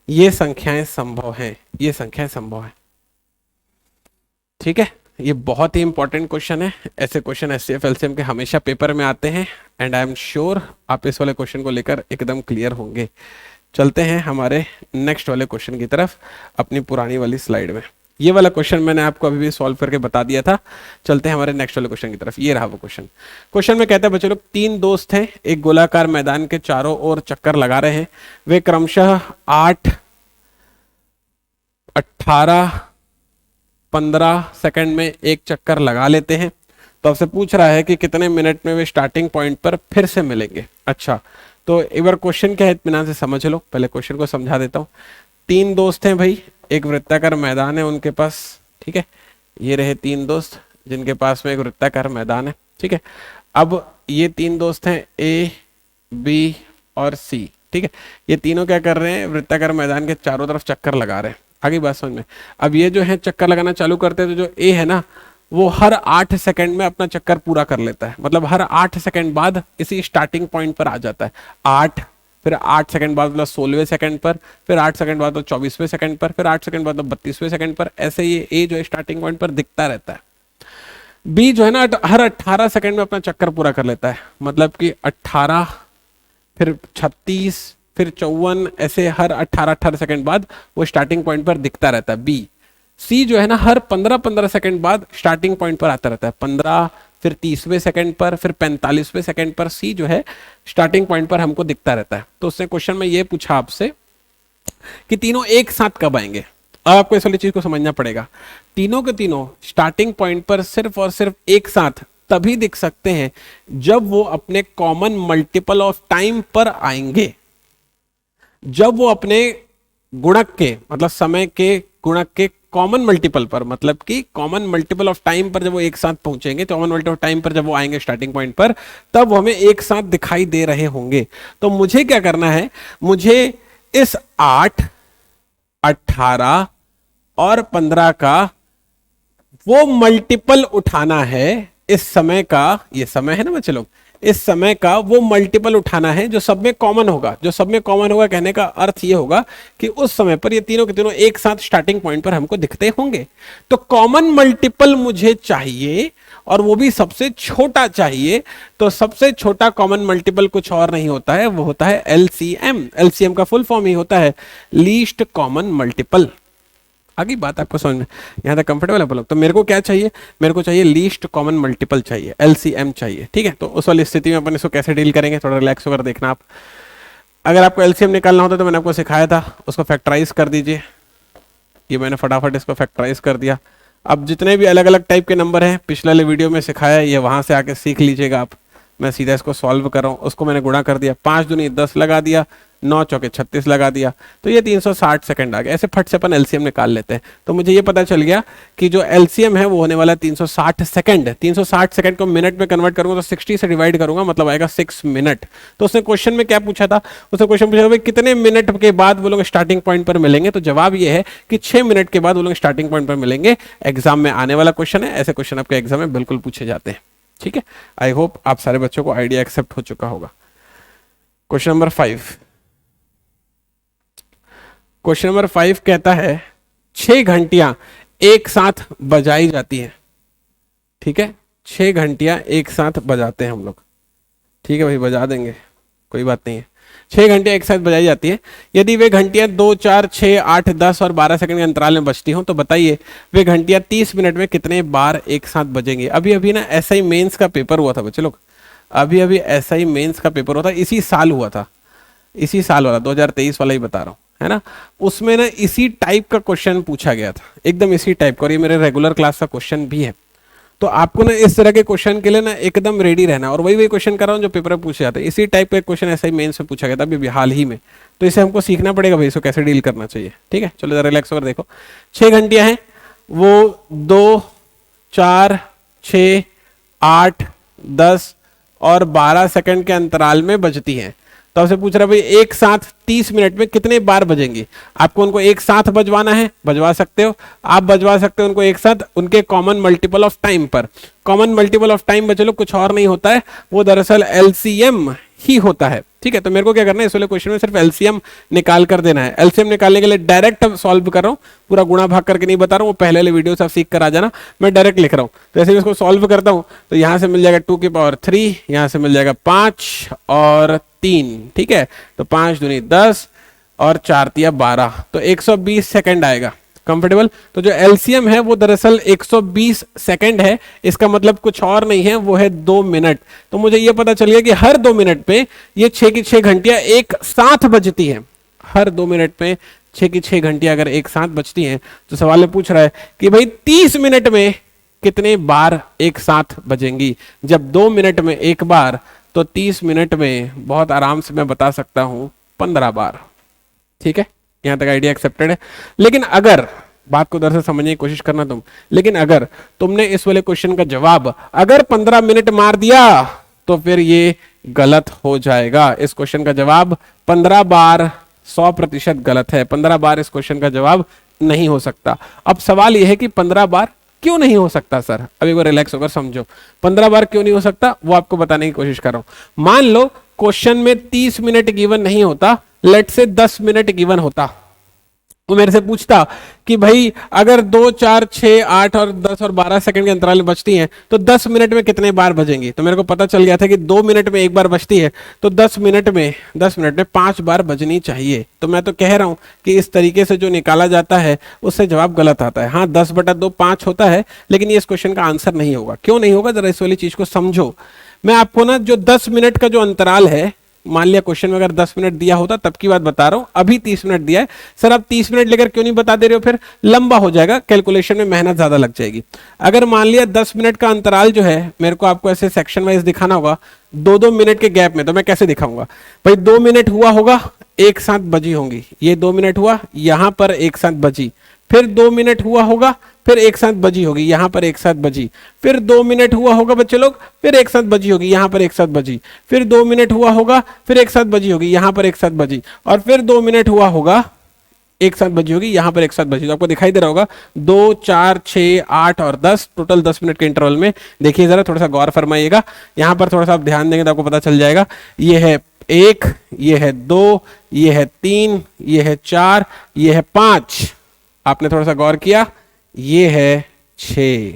ये संख्याएं संभव हैं, ये संख्याएं संभव है, ठीक है। ये बहुत ही इंपॉर्टेंट क्वेश्चन है। ऐसे क्वेश्चन HCF LCM के हमेशा पेपर में आते हैं एंड आई एम श्योर आप इस वाले क्वेश्चन को लेकर एकदम क्लियर होंगे। चलते हैं हमारे नेक्स्ट वाले क्वेश्चन की तरफ, अपनी पुरानी वाली स्लाइड में। ये वाला क्वेश्चन मैंने आपको अभी भी सॉल्व करके बता दिया था। चलते हैं हमारे नेक्स्ट वाले क्वेश्चन की तरफ। ये रहा वो क्वेश्चन। क्वेश्चन में कहता है बच्चों लोग, 3 दोस्त हैं, एक गोलाकार मैदान के चारों ओर चक्कर लगा रहे हैं। वे क्रमशः 8, 18, 15 सेकंड में एक चक्कर लगा लेते हैं। तो आपसे पूछ रहा है कि कितने मिनट में वे स्टार्टिंग पॉइंट पर फिर से मिलेंगे। अच्छा, तो एक बार क्वेश्चन क्या है इत्मीनान से समझ लो। पहले क्वेश्चन को समझा देता हूँ। 3 दोस्त हैं भाई, एक वृत्ताकार मैदान है उनके पास, ठीक है। ये रहे 3 दोस्त जिनके पास में एक वृत्ताकार मैदान है, ठीक है। अब ये 3 दोस्त हैं A, B और C, ठीक है। ये तीनों क्या कर रहे हैं, वृत्ताकार मैदान के चारों तरफ चक्कर लगा रहे हैं। आगे बात समझ में? अब ये जो है चक्कर लगाना चालू करते हैं तो जो A है ना, वो हर 8 सेकंड में अपना चक्कर पूरा कर लेता है। मतलब हर 8 सेकंड बाद इसी स्टार्टिंग पॉइंट पर आ जाता है। 8, फिर 8 सेकंड बाद मतलब 16वें सेकंड पर, फिर 8 सेकंड बाद तो 24वें सेकंड पर, फिर 8 सेकंड बाद तो 32वें सेकंड पर। ऐसे ये A जो है स्टार्टिंग पॉइंट पर दिखता रहता है। B जो है ना हर 18 सेकंड में अपना चक्कर पूरा कर लेता है। मतलब कि 18, फिर 36, फिर 54, ऐसे हर 18 सेकंड बाद वो स्टार्टिंग पॉइंट पर दिखता रहता है B। C जो है ना हर 15 सेकंड बाद स्टार्टिंग पॉइंट पर आता रहता है। 15, फिर 30वें सेकंड पर, फिर 45वें सेकंड पर C जो है स्टार्टिंग पॉइंट पर हमको दिखता रहता है। तो उसने क्वेश्चन में ये पूछा आपसे कि तीनों एक साथ कब आएंगे। अब आपको इस वाली चीज को समझना पड़ेगा, तीनों के तीनों स्टार्टिंग पॉइंट पर सिर्फ और सिर्फ एक साथ तभी दिख सकते हैं जब वो अपने कॉमन मल्टीपल ऑफ टाइम पर आएंगे। जब वो अपने गुणक के मतलब समय के गुणक के कॉमन मल्टीपल पर, मतलब कि कॉमन मल्टीपल ऑफ टाइम पर जब वो एक साथ पहुंचेंगे, तो कॉमन मल्टीपल ऑफ टाइम पर जब वो आएंगे स्टार्टिंग पॉइंट पर, तब वो हमें एक साथ दिखाई दे रहे होंगे। तो मुझे क्या करना है, मुझे इस 8, 18 और 15 का वो मल्टीपल उठाना है, इस समय का, ये समय है ना बच्चे लोग, इस समय का वो मल्टीपल उठाना है जो सब में कॉमन होगा। जो सब में कॉमन होगा कहने का अर्थ ये होगा कि उस समय पर ये तीनों के तीनों एक साथ स्टार्टिंग पॉइंट पर हमको दिखते होंगे। तो कॉमन मल्टीपल मुझे चाहिए और वो भी सबसे छोटा चाहिए। तो सबसे छोटा कॉमन मल्टीपल कुछ और नहीं होता है, वो होता है एलसीएम। एलसीएम का फुल फॉर्म ही होता है लीस्ट कॉमन मल्टीपल। आगे बात आपको समझ में, यहां तक कंफर्टेबल है बोलो। तो मेरे को क्या चाहिए, मेरे को चाहिए लीस्ट कॉमन मल्टीपल चाहिए, एलसीएम चाहिए। ठीक है, तो उस वाली स्थिति में अपन इसको कैसे डील करेंगे, थोड़ा रिलैक्स होकर देखना आप। अगर आपको एलसीएम निकालना होता तो मैंने आपको सिखाया था, उसको फैक्टराइज कर दीजिए। ये मैंने फटाफट इसको फैक्टराइज कर दिया। अब जितने भी अलग अलग टाइप के नंबर हैं पिछले वाले वीडियो में सिखाया, ये वहां से आके सीख लीजिएगा आप। मैं सीधा इसको सॉल्व कर रहा हूँ, उसको मैंने गुणा कर दिया, 5 दूनी 10 लगा दिया, 9 चौके 36 लगा दिया, तो ये 360 सेकंड आ गया। ऐसे फट से अपन एलसीएम निकाल लेते हैं। तो मुझे ये पता चल गया कि जो एलसीएम है वो होने वाला है 360 सेकंड। 360 सेकंड को मिनट में कन्वर्ट करूंगा तो 60 से डिवाइड करूंगा, मतलब आएगा 6 मिनट। तो उसने क्वेश्चन में क्या पूछा था, उसने क्वेश्चन पूछा भाई कितने मिनट के बाद वो लोग स्टार्टिंग पॉइंट पर मिलेंगे। तो जवाब ये है कि 6 मिनट के बाद वो लोग स्टार्टिंग पॉइंट पर मिलेंगे। एग्जाम में आने वाला क्वेश्चन है, ऐसे क्वेश्चन आपके एग्जाम में बिल्कुल पूछे जाते हैं। ठीक है, आई होप आप सारे बच्चों को आइडिया एक्सेप्ट हो चुका होगा। क्वेश्चन नंबर 5, क्वेश्चन नंबर 5 कहता है 6 घंटियां एक साथ बजाई जाती हैं। ठीक है, 6 घंटियां एक साथ बजाते हैं हम लोग। ठीक है भाई, बजा देंगे, कोई बात नहीं है। 6 घंटियां एक साथ बजाई जाती है। यदि वे घंटियां 2, 4, 6, 8, 10 और 12 सेकंड के अंतराल में बजती हों तो बताइए वे घंटियां 30 मिनट में कितने बार एक साथ बजेंगी। अभी अभी ना एसआई मेंस का पेपर हुआ था बच्चे लोग, अभी अभी एसआई मेंस का पेपर हुआ था, इसी साल हुआ था, इसी साल वाला 2023 वाला ही बता रहा हूँ, है ना। उसमें ना इसी टाइप का क्वेश्चन पूछा गया था, एकदम इसी टाइप का, और ये मेरे रेगुलर क्लास का क्वेश्चन भी है। तो आपको ना इस तरह के क्वेश्चन के लिए ना एकदम रेडी रहना। और वही क्वेश्चन कर रहा हूँ जो पेपर में पूछे जाते हैं, इसी टाइप का क्वेश्चन ऐसा ही मेंस में पूछा गया था अभी हाल ही में। तो इसे हमको सीखना पड़ेगा भाई, इसको कैसे डील करना चाहिए। ठीक है, चलो जरा रिलैक्स होकर देखो। 6 घंटियां हैं, वो 2, 4, 6, 8, 10 और 12 सेकंड के अंतराल में बजती हैं। तो आपसे पूछ रहा है भाई एक साथ 30 मिनट में कितने बार बजेंगी। आपको उनको एक साथ बजवाना है, बजवा सकते हो, आप बजवा सकते हो उनको एक साथ उनके कॉमन मल्टीपल ऑफ टाइम पर। कॉमन मल्टीपल ऑफ टाइम बच्चे लोग कुछ और नहीं होता है, वो दरअसल एलसीएम ही होता है। ठीक है, तो मेरे को क्या करना है, इस वाले क्वेश्चन में सिर्फ एलसीएम निकाल कर देना है। एलसीएम निकालने के लिए डायरेक्ट सॉल्व कर रहा हूँ, पूरा गुणा भाग करके नहीं बता रहा हूँ, वो पहले वाले वीडियो से आप सीख कर आ जाना, मैं डायरेक्ट लिख रहा हूँ। तो ऐसे इसको सॉल्व करता हूँ तो यहाँ से मिल जाएगा 2 की पावर 3, यहाँ से मिल जाएगा 5 और 3। ठीक है, तो 5 दूनी 10 और 4 तिया 12, तो 120 सेकंड आएगा। कंफर्टेबल। तो जो एलसीएम है वो दरअसल 120 सेकंड है, इसका मतलब कुछ और नहीं है, वो है 2 मिनट। तो मुझे ये पता चल गया कि हर 2 मिनट पे ये 6 की 6 घंटियां एक साथ बजती हैं। हर 2 मिनट पे 6 की 6 घंटियां अगर एक साथ बजती हैं, तो सवाल में पूछ रहा है कि भाई 30 मिनट में कितने बार एक साथ बजेंगी। जब 2 मिनट में एक बार, तो 30 मिनट में बहुत आराम से मैं बता सकता हूं 15 बार। ठीक है, यहां तक आइडिया एक्सेप्टेड है। लेकिन अगर बात को दरअसल समझने की कोशिश करना तुम, लेकिन अगर तुमने इस वाले क्वेश्चन का जवाब अगर 15 मिनट मार दिया तो फिर ये गलत हो जाएगा। इस क्वेश्चन का जवाब 15 बार 100% गलत है। 15 बार इस क्वेश्चन का जवाब नहीं हो सकता। अब सवाल यह है कि 15 बार क्यों नहीं हो सकता सर। अभी वो रिलैक्स होकर समझो, 15 बार क्यों नहीं हो सकता वो आपको बताने की कोशिश कर रहा हूं। मान लो क्वेश्चन में 30 मिनट गिवन नहीं होता, लेट से 10 मिनट गिवन होता। वो मेरे से पूछता कि भाई अगर 2, 4, 6, 8 और 10 और 12 सेकंड के अंतराल में बजती हैं तो 10 मिनट में कितने बार बजेंगी। तो मेरे को पता चल गया था कि 2 मिनट में एक बार बजती है, तो 10 मिनट में 5 बार बजनी चाहिए। तो मैं तो कह रहा हूं कि इस तरीके से जो निकाला जाता है उससे जवाब गलत आता है। हाँ, 10/2 5 होता है, लेकिन ये इस क्वेश्चन का आंसर नहीं होगा। क्यों नहीं होगा, जरा इस वाली चीज को समझो। मैं आपको ना जो 10 मिनट का जो अंतराल है मान लिया क्वेश्चन में अगर 10 मिनट दिया होता तब की बात बता रहा हूं, अभी 30 मिनट दिया है सर, आप 30 मिनट लेकर क्यों नहीं बता दे रहे हो, फिर लंबा हो जाएगा, कैलकुलेशन में मेहनत ज्यादा लग जाएगी। अगर मान लिया 10 मिनट का अंतराल जो है मेरे को आपको ऐसे सेक्शन वाइज दिखाना होगा 2-2 मिनट के गैप में, तो मैं कैसे दिखाऊंगा भाई, 2 मिनट हुआ होगा एक साथ बजी होंगी, ये 2 मिनट हुआ यहां पर एक साथ बजी, फिर 2 मिनट हुआ होगा फिर एक साथ बजी होगी, यहां पर एक साथ बजी, फिर 2 मिनट हुआ होगा बच्चे लोग, फिर एक साथ बजी होगी, यहां पर एक साथ बजी, फिर 2 मिनट हुआ होगा फिर एक साथ बजी होगी, यहां पर एक साथ बजी, और फिर 2 मिनट हुआ होगा एक साथ बजी होगी, यहां पर एक साथ बजी। तो आपको दिखाई दे रहा होगा 2, 4, 6, 8 और 10, टोटल 10 मिनट के इंटरवल में। देखिए जरा, थोड़ा सा गौर फरमाइएगा, यहां पर थोड़ा सा आप ध्यान देंगे तो आपको पता चल जाएगा, ये है 1, ये है 2, ये है 3, ये है 4, ये है 5, आपने थोड़ा सा गौर किया, ये है 6,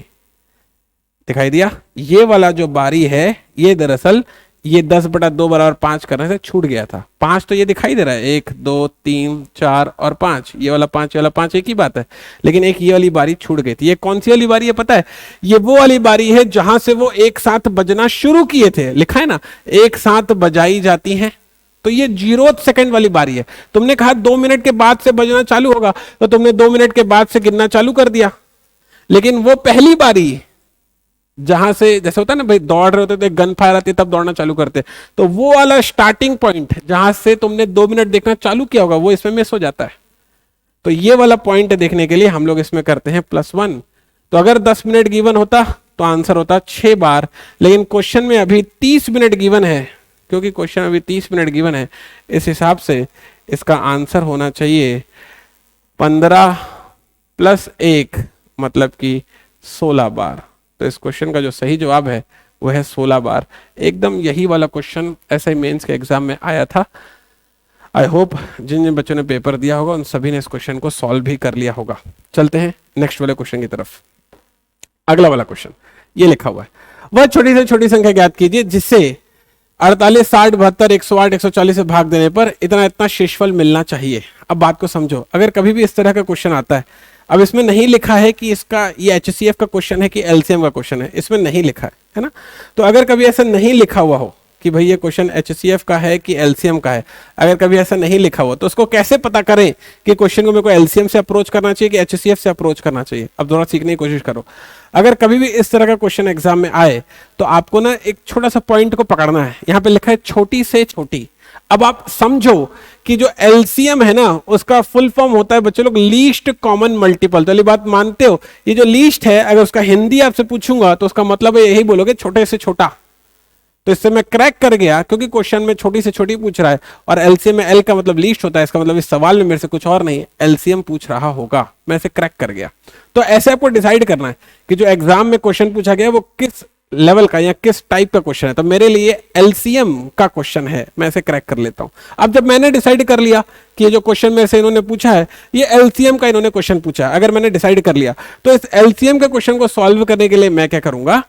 दिखाई दिया। ये वाला जो बारी है ये दरअसल ये 10/2 बराबर 5 करने से छूट गया था, 5 तो ये दिखाई दे रहा है, 1, 2, 3, 4 और 5, ये वाला 5, ये वाला 5 एक ही बात है, लेकिन एक ये वाली बारी छूट गई थी। ये कौन सी वाली बारी है पता है, ये वो वाली बारी है जहां से वो एक साथ बजना शुरू किए थे, लिखा है ना एक साथ बजाई जाती हैं, तो ये 0 सेकंड वाली बारी है। तुमने कहा 2 मिनट के बाद से बजना चालू होगा, तो तुमने 2 मिनट के बाद से गिनना चालू कर दिया, लेकिन वो पहली बारी जहां से जैसे होता है ना भाई, दौड़ रहे होते थे, गन फायर आती है तब दौड़ना चालू करते, तो वो वाला स्टार्टिंग पॉइंट जहां से तुमने 2 मिनट देखना चालू किया होगा वो इसमें मिस हो जाता है। तो ये वाला पॉइंट देखने के लिए हम लोग इसमें करते हैं +1। तो अगर 10 मिनट गिवन होता तो आंसर होता 6 बार, लेकिन क्वेश्चन में अभी 30 मिनट गिवन है, क्योंकि क्वेश्चन अभी 30 मिनट गिवन है, इस हिसाब से इसका आंसर होना चाहिए 15 + 1 मतलब कि 16 बार। तो इस क्वेश्चन का जो सही जवाब है वो है 16 बार। एकदम यही वाला क्वेश्चन ऐसे ही मेंस के एग्जाम में आया था। आई होप जिन जिन बच्चों ने पेपर दिया होगा उन सभी ने इस क्वेश्चन को सॉल्व भी कर लिया होगा। चलते हैं नेक्स्ट वाले क्वेश्चन की तरफ। अगला वाला क्वेश्चन ये लिखा हुआ है, वह छोटी से छोटी संख्या ज्ञात कीजिए जिससे 48, 60, 72, 108, 140 से भाग देने पर इतना इतना शेषफल मिलना चाहिए। अब बात को समझो, अगर कभी भी इस तरह का क्वेश्चन आता है, अब इसमें नहीं लिखा है कि इसका ये HCF का क्वेश्चन है कि LCM का क्वेश्चन है, इसमें नहीं लिखा है ना। तो अगर कभी ऐसा नहीं लिखा हुआ हो कि भाई ये क्वेश्चन HCF का है कि LCM का है, अगर कभी ऐसा नहीं लिखा हुआ तो उसको कैसे पता करें कि क्वेश्चन को मेरे को LCM से अप्रोच करना चाहिए कि HCF से अप्रोच करना चाहिए। अब थोड़ा सीखने की कोशिश करो। अगर कभी भी इस तरह का क्वेश्चन एग्जाम में आए तो आपको ना एक छोटा सा पॉइंट को पकड़ना है। यहाँ पे लिखा है छोटी से छोटी। अब आप समझो कि जो LCM है ना उसका फुल फॉर्म होता है बच्चे लोग लीस्ट कॉमन मल्टीपल। तो ये बात मानते हो, ये जो लीस्ट है अगर उसका हिंदी आपसे पूछूंगा तो उसका मतलब है यही बोलोगे, छोटे से छोटा। तो इससे मैं क्रैक कर गया क्योंकि क्वेश्चन में छोटी से छोटी पूछ रहा है और LCM में L का मतलब लीस्ट होता है, इसका मतलब इस सवाल में मेरे से कुछ और नहीं LCM पूछ रहा होगा। मैं इसे क्रैक कर गया। तो ऐसे आपको डिसाइड करना है कि जो एग्जाम में क्वेश्चन पूछा गया वो किस लेवल का या किस टाइप का क्वेश्चन है। तो मेरे लिए LCM का क्वेश्चन है, मैं इसे क्रैक कर लेता हूं। अब जब मैंने डिसाइड कर लिया कि ये जो क्वेश्चन मेरे से इन्होंने पूछा है ये LCM का इन्होंने क्वेश्चन पूछा है, अगर मैंने डिसाइड कर लिया तो इस LCM के क्वेश्चन को सॉल्व करने के लिए मैं क्या करूंगा,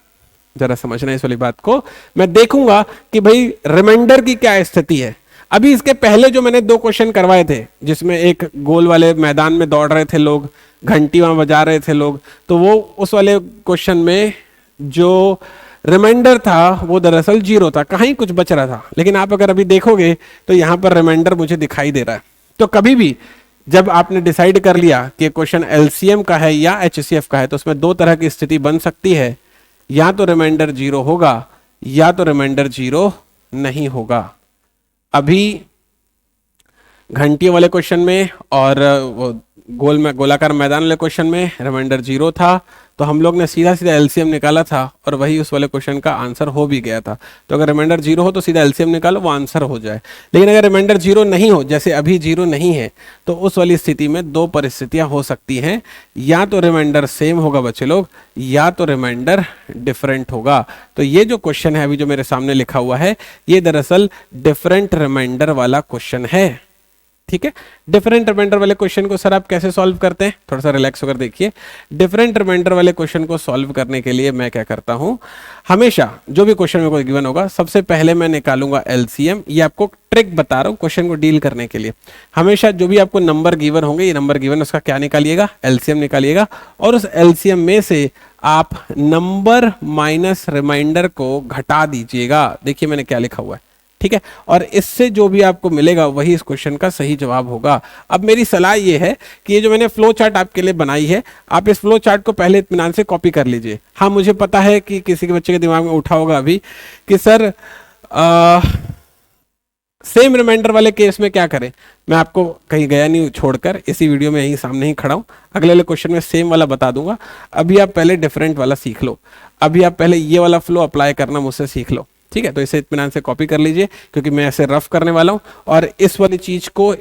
जरा समझना इस वाली बात को। मैं देखूंगा कि भाई रिमाइंडर की क्या स्थिति है। अभी इसके पहले जो मैंने 2 क्वेश्चन करवाए थे जिसमें एक गोल वाले मैदान में दौड़ रहे थे लोग, घंटी वहां बजा रहे थे लोग, तो वो उस वाले क्वेश्चन में जो रिमाइंडर था वो दरअसल 0 था, कहीं कुछ बच रहा था। लेकिन आप अगर अभी देखोगे तो यहां पर रिमाइंडर मुझे दिखाई दे रहा है। तो कभी भी जब आपने डिसाइड कर लिया कि क्वेश्चन LCM का है या HCF का है तो उसमें 2 तरह की स्थिति बन सकती है, या तो रिमाइंडर 0 होगा या तो रिमाइंडर 0 नहीं होगा। अभी घंटियों वाले क्वेश्चन में और वो गोलाकार मैदान वाले क्वेश्चन में रिमाइंडर 0 था, तो हम लोग ने सीधा सीधा LCM निकाला था और वही उस वाले क्वेश्चन का आंसर हो भी गया था। तो अगर रिमाइंडर 0 हो तो सीधा LCM निकालो, वो आंसर हो जाए। लेकिन अगर रिमाइंडर 0 नहीं हो, जैसे अभी 0 नहीं है, तो उस वाली स्थिति में 2 परिस्थितियां हो सकती हैं, या तो रिमाइंडर सेम होगा बच्चे लोग या तो रिमाइंडर डिफरेंट होगा। तो ये जो क्वेश्चन है अभी जो मेरे सामने लिखा हुआ है ये दरअसल डिफरेंट रिमाइंडर वाला क्वेश्चन है। ठीक है, डिफरेंट रिमाइंडर वाले क्वेश्चन को सर आप कैसे सॉल्व करते हैं, थोड़ा सा रिलैक्स होकर देखिए। डिफरेंट रिमाइंडर वाले क्वेश्चन को सॉल्व करने के लिए मैं क्या करता हूं, हमेशा जो भी क्वेश्चन मेरे को गिवन होगा सबसे पहले मैं निकालूंगा LCM। ये आपको ट्रिक बता रहा हूं क्वेश्चन को डील करने के लिए। हमेशा जो भी आपको नंबर गिवन होंगे, ये नंबर गिवन उसका क्या निकालिएगा, LCM निकालिएगा, और उस LCM में से आप नंबर माइनस रिमाइंडर को घटा दीजिएगा। देखिए मैंने क्या लिखा हुआ है, ठीक है, और इससे जो भी आपको मिलेगा वही इस क्वेश्चन का सही जवाब होगा। अब मेरी सलाह ये है कि ये जो मैंने फ्लो चार्ट आपके लिए बनाई है, आप इस फ्लो चार्ट को पहले इत्मीनान से कॉपी कर लीजिए। हाँ, मुझे पता है कि किसी के बच्चे के दिमाग में उठा होगा अभी कि सर सेम रिमाइंडर वाले केस में क्या करें। मैं आपको कहीं गया नहीं छोड़कर, इसी वीडियो में यहीं सामने ही खड़ा हूं, अगले वाले क्वेश्चन में सेम वाला बता दूंगा। अभी आप पहले डिफरेंट वाला सीख लो, अभी आप पहले ये वाला फ्लो अप्लाई करना मुझसे सीख लो, ठीक है। तो इसे इत्मीनान से कॉपी कर लीजिए, क्योंकि मैं ऐसे रफ करने वाला हूं, और इस वाली चीज को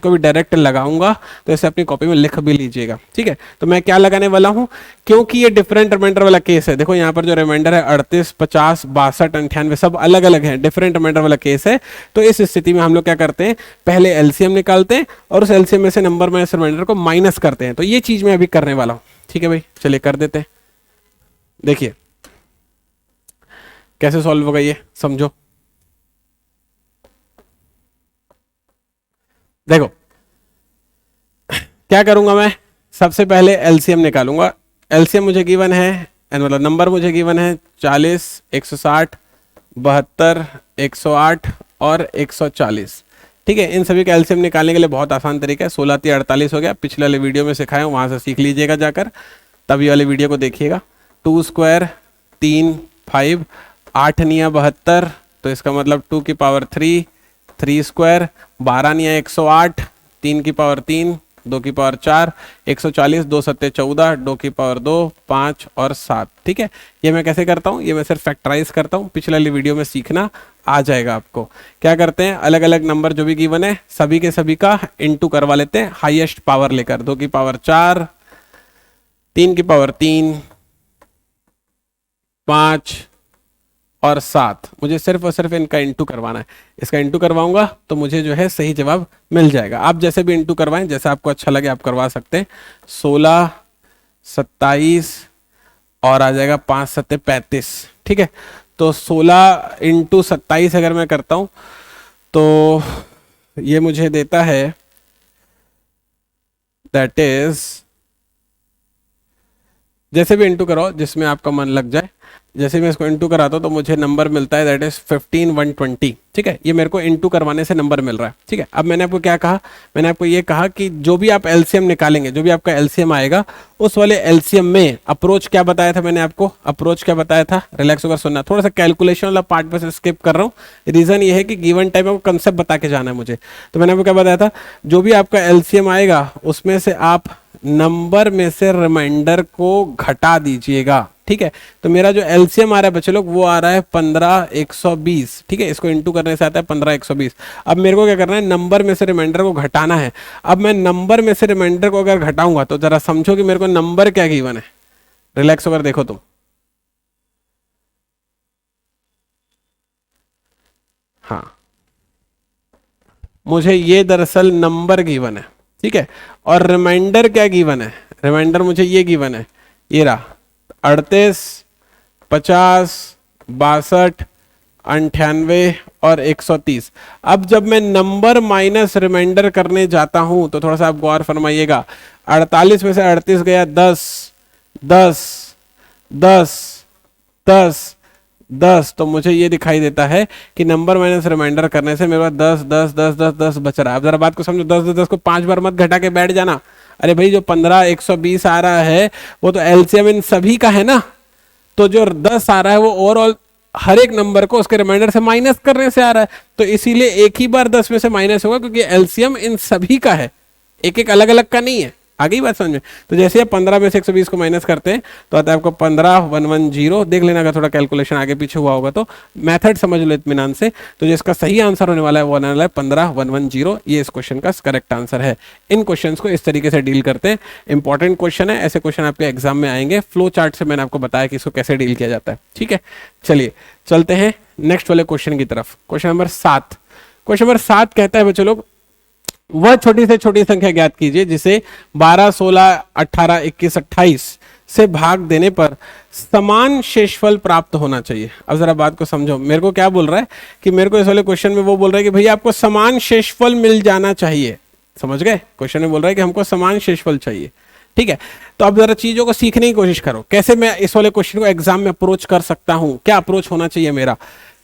भी डायरेक्ट लगाऊंगा, तो इसे अपनी कॉपी में लिख भी लीजिएगा, ठीक है। तो मैं क्या लगाने वाला हूं, क्योंकि ये डिफरेंट रिमाइंडर वाला केस है। देखो यहाँ पर जो रिमाइंडर है 38, 50, 62, 98 सब अलग अलग है, डिफरेंट रिमाइंडर वाला केस है। तो इस स्थिति में हम लोग क्या करते हैं, पहले एलसीएम निकालते हैं और उस एलसीएम में से नंबर में इस रिमाइंडर को माइनस करते हैं। तो ये चीज मैं अभी करने वाला हूं, ठीक है भाई, चलिए कर देते हैं। देखिए कैसे सॉल्व होगा ये समझो। देखो क्या करूंगा मैं, सबसे पहले एलसीएम निकालूंगा। एलसीएम मुझे गिवन है, मतलब नंबर मुझे गिवन है 40, 160, 72, 108 और 140, ठीक है। इन सभी का एलसीएम निकालने के लिए बहुत आसान तरीका है, 16 × 48 हो गया, पिछले वाले वीडियो में सिखाया हूं, वहां से सीख लीजिएगा जाकर, तभी वाले वीडियो को देखिएगा। 2 स्क्वायर 3 5, 8 निया 72, तो इसका मतलब 2 की पावर 3, 3 स्क्वायर, 12 निया 108, 3 की पावर 3, 2 की पावर 4, 140, 2 सत्ते 14, 2 की पावर 2, 5 और 7, ठीक है। ये मैं कैसे करता हूँ, ये मैं सिर्फ फैक्टराइज करता हूँ, पिछले वाली वीडियो में सीखना आ जाएगा आपको। क्या करते हैं, अलग अलग नंबर जो भी गिवन है सभी के सभी का इनटू करवा लेते हैं हाईएस्ट पावर लेकर। 2 की पावर 4, 3 की पावर 3, 5 और 7, मुझे सिर्फ और सिर्फ इनका इंटू करवाना है। इसका इंटू करवाऊंगा तो मुझे जो है सही जवाब मिल जाएगा। आप जैसे भी इंटू करवाएं, जैसा आपको अच्छा लगे आप करवा सकते हैं। 16, 27 और आ जाएगा 5 सत्ते 35, ठीक है। तो 16 × 27 अगर मैं करता हूं तो ये मुझे देता है, दैट इज, जैसे भी इंटू कराओ जिसमें आपका मन लग जाए, जैसे मैं इसको इंटू कराता हूं तो मुझे नंबर मिलता है, दैट इज 15,120, ठीक है। ये मेरे को इंटू करवाने से नंबर मिल रहा है, ठीक है। अब मैंने आपको क्या कहा, मैंने आपको ये कहा कि जो भी आप एलसीएम निकालेंगे, जो भी आपका एलसीएम आएगा, उस वाले एलसीएम में अप्रोच क्या बताया था मैंने आपको, अप्रोच क्या बताया था, रिलैक्स होकर सुनना, थोड़ा सा कैलकुलेशन वाला पार्ट बस स्किप कर रहा हूँ। रीजन ये है कि गिवन टाइम में कंसेप्ट बता के जाना है मुझे। तो मैंने आपको क्या बताया था, जो भी आपका एलसीएम आएगा उसमें से आप नंबर में से रिमाइंडर को घटा दीजिएगा, ठीक है। तो मेरा जो एलसीएम आ रहा है बच्चे लोग, वो आ रहा है 15,120, ठीक है। इसको इंटू करने से आता है 15,120। अब मेरे को क्या करना है, नंबर में से रिमाइंडर को घटाना है। अब मैं नंबर में से रिमाइंडर को अगर घटाऊंगा तो जरा समझो कि मेरे को नंबर क्या गिवन है, रिलैक्स होकर देखो तुम। हाँ, मुझे ये दरअसल नंबर गिवन है, ठीक है। और रिमाइंडर क्या गिवन है, रिमाइंडर मुझे ये गिवन है, ये रहा 38, 50, 62, 98 और 130। अब जब मैं नंबर माइनस रिमाइंडर करने जाता हूं तो थोड़ा सा आप गौर फरमाइएगा। 48 में से 38 गया 10, 10, 10, 10, 10, तो मुझे ये दिखाई देता है कि नंबर माइनस रिमाइंडर करने से मेरे पास 10, 10, 10, 10, 10 बच रहा है। अब जरा बात को समझो, 10, 10, 10 को 5 बार मत घटा के बैठ जाना। अरे भाई, जो 15,120 आ रहा है वो तो एलसीएम इन सभी का है ना, तो जो 10 आ रहा है वो ओवरऑल हर एक नंबर को उसके रिमाइंडर से माइनस करने से आ रहा है। तो इसीलिए एक ही बार 10 में से माइनस होगा, क्योंकि एलसीएम इन सभी का है, एक एक अलग अलग का नहीं है। आ गई बात समझ में। तो जैसे आप 15 में से 120 को माइनस करते हैं तो आता है आपको 15,110। देख लेना, अगर थोड़ा कैलकुलेशन आगे पीछे हुआ होगा तो मेथड समझ लो इत्मीनान से। तो जिसका सही आंसर होने वाला है वो आने वाला है 15,110। ये इस क्वेश्चन का करेक्ट आंसर है। इन क्वेश्चंस को इस तरीके से डील करते हैं। इंपॉर्टेंट क्वेश्चन है, ऐसे क्वेश्चन आपके एग्जाम में आएंगे। फ्लो चार्ट से मैंने आपको बताया कि इसको कैसे डील किया जाता है, ठीक है। चलिए चलते हैं नेक्स्ट वाले क्वेश्चन की तरफ। Question number 7। क्वेश्चन नंबर 7 कहता है बच्चों लोग, वह छोटी से छोटी संख्या ज्ञात कीजिए जिसे 12, 16, 18, 21, 28 से भाग देने पर समान शेषफल प्राप्त होना चाहिए। अब जरा बात को समझो, मेरे को क्या बोल रहा है कि मेरे को इस वाले क्वेश्चन में वो बोल रहा है कि भैया आपको समान शेषफल मिल जाना चाहिए। समझ गए, क्वेश्चन में बोल रहा है कि हमको समान शेषफल चाहिए, ठीक है। तो अब जरा चीजों को सीखने की कोशिश करो, कैसे मैं इस वाले क्वेश्चन को एग्जाम में अप्रोच कर सकता हूं, क्या अप्रोच होना चाहिए मेरा।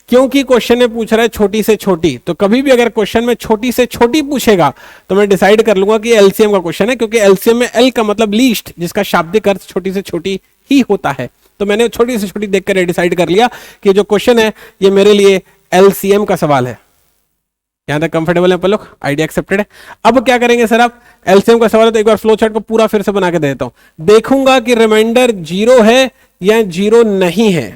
क्योंकि क्वेश्चन में पूछ रहा है छोटी से छोटी, तो कभी भी अगर क्वेश्चन में छोटी से छोटी पूछेगा तो मैं डिसाइड कर लूंगा कि एलसीएम का क्वेश्चन है, क्योंकि एलसीएम में एल का मतलब लीस्ट, जिसका शाब्दिक अर्थ छोटी से छोटी ही होता है। तो मैंने छोटी से छोटी देखकर डिसाइड कर लिया कि जो क्वेश्चन है ये मेरे लिए एलसीएम का सवाल है। यहां तक कंफर्टेबल है अपन लोग, आइडिया एक्सेप्टेड है। अब क्या करेंगे सर आप, एलसीएम का सवाल है तो एक बार फ्लो चार्ट को पूरा फिर से बना के दे देता हूं। देखूंगा कि रिमाइंडर 0 है या 0 नहीं है।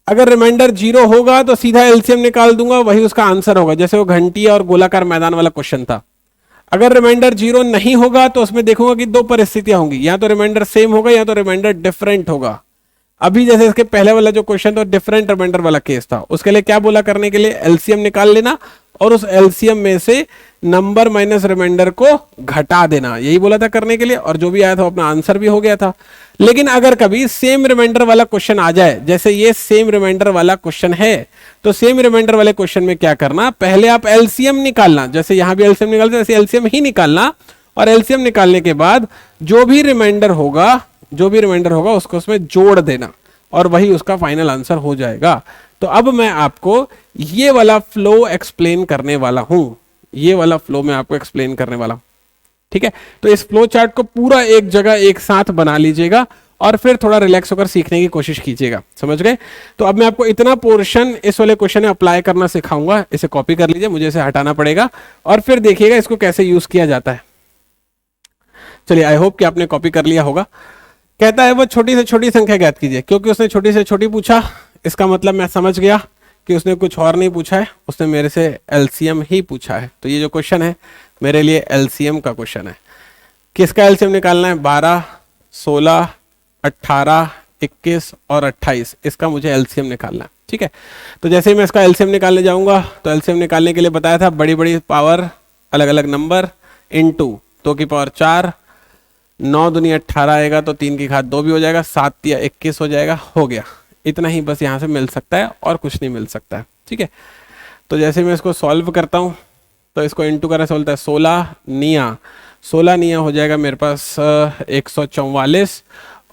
अगर रिमाइंडर 0 होगा तो सीधा एलसीएम निकाल दूंगा, वही उसका आंसर होगा, जैसे वो घंटी और गोलाकार मैदान वाला क्वेश्चन था। अगर रिमाइंडर 0 नहीं होगा तो उसमें देखूंगा कि दो परिस्थितियां होंगी, या तो रिमाइंडर सेम होगा या तो रिमाइंडर डिफरेंट होगा। अभी जैसे इसके पहले वाला जो क्वेश्चन था डिफरेंट रिमाइंडर वाला केस था, उसके लिए क्या बोला करने के लिए, एलसीएम निकाल लेना और उस एलसीएम में से नंबर माइनस रिमाइंडर को घटा देना, यही बोला था करने के लिए, और जो भी आया था अपना आंसर भी हो गया था। लेकिन अगर कभी सेम रिमाइंडर वाला क्वेश्चन आ जाए, जैसे ये सेम रिमाइंडर वाला क्वेश्चन है, तो सेम रिमाइंडर वाले क्वेश्चन में क्या करना, पहले आप एलसीएम निकालना, जैसे यहां भी एलसीएम निकालते वैसे एलसीएम ही निकालना, और एलसीएम निकालने के बाद जो भी रिमाइंडर होगा उसको उसमें जोड़ देना, और वही उसका फाइनल आंसर हो जाएगा। तो अब मैं आपको ये वाला फ्लो एक्सप्लेन करने वाला हूं, ये वाला फ्लो मैं आपको एक्सप्लेन करने वाला हूं, ठीक है। तो इस फ्लो चार्ट को पूरा एक जगह एक साथ बना लीजिएगा और फिर थोड़ा रिलैक्स होकर सीखने की कोशिश कीजिएगा, समझ गए। तो अब मैं आपको इतना पोर्शन इस वाले क्वेश्चन में अप्लाई करना सिखाऊंगा, इसे कॉपी कर लीजिए, मुझे इसे हटाना पड़ेगा, और फिर देखिएगा इसको कैसे यूज किया जाता है। चलिए, आई होप कि आपने कॉपी कर लिया होगा। कहता है वो छोटी से छोटी संख्या ज्ञात कीजिए, क्योंकि उसने छोटी से छोटी पूछा, इसका मतलब मैं समझ गया कि उसने कुछ और नहीं पूछा है, उसने मेरे से एलसीएम ही पूछा है। तो ये जो क्वेश्चन है मेरे लिए एलसीएम का क्वेश्चन है। किसका एलसीएम निकालना है, 12, 16, 18, 21 और 28, इसका मुझे एलसीएम निकालना है, ठीक है। तो जैसे ही मैं इसका एलसीएम निकालने जाऊंगा, तो एलसीएम निकालने के लिए बताया था बड़ी बड़ी पावर, अलग अलग नंबर, इनटू 2 की पावर 4, 9 दूनी 18 आएगा तो 3 की घात 2 भी हो जाएगा, 7 या 21 हो जाएगा, हो गया। इतना ही बस यहाँ से मिल सकता है और कुछ नहीं मिल सकता है, ठीक है। तो जैसे मैं इसको सॉल्व करता हूँ, तो इसको इनटू करना बोलता है 16 निया हो जाएगा मेरे पास 144,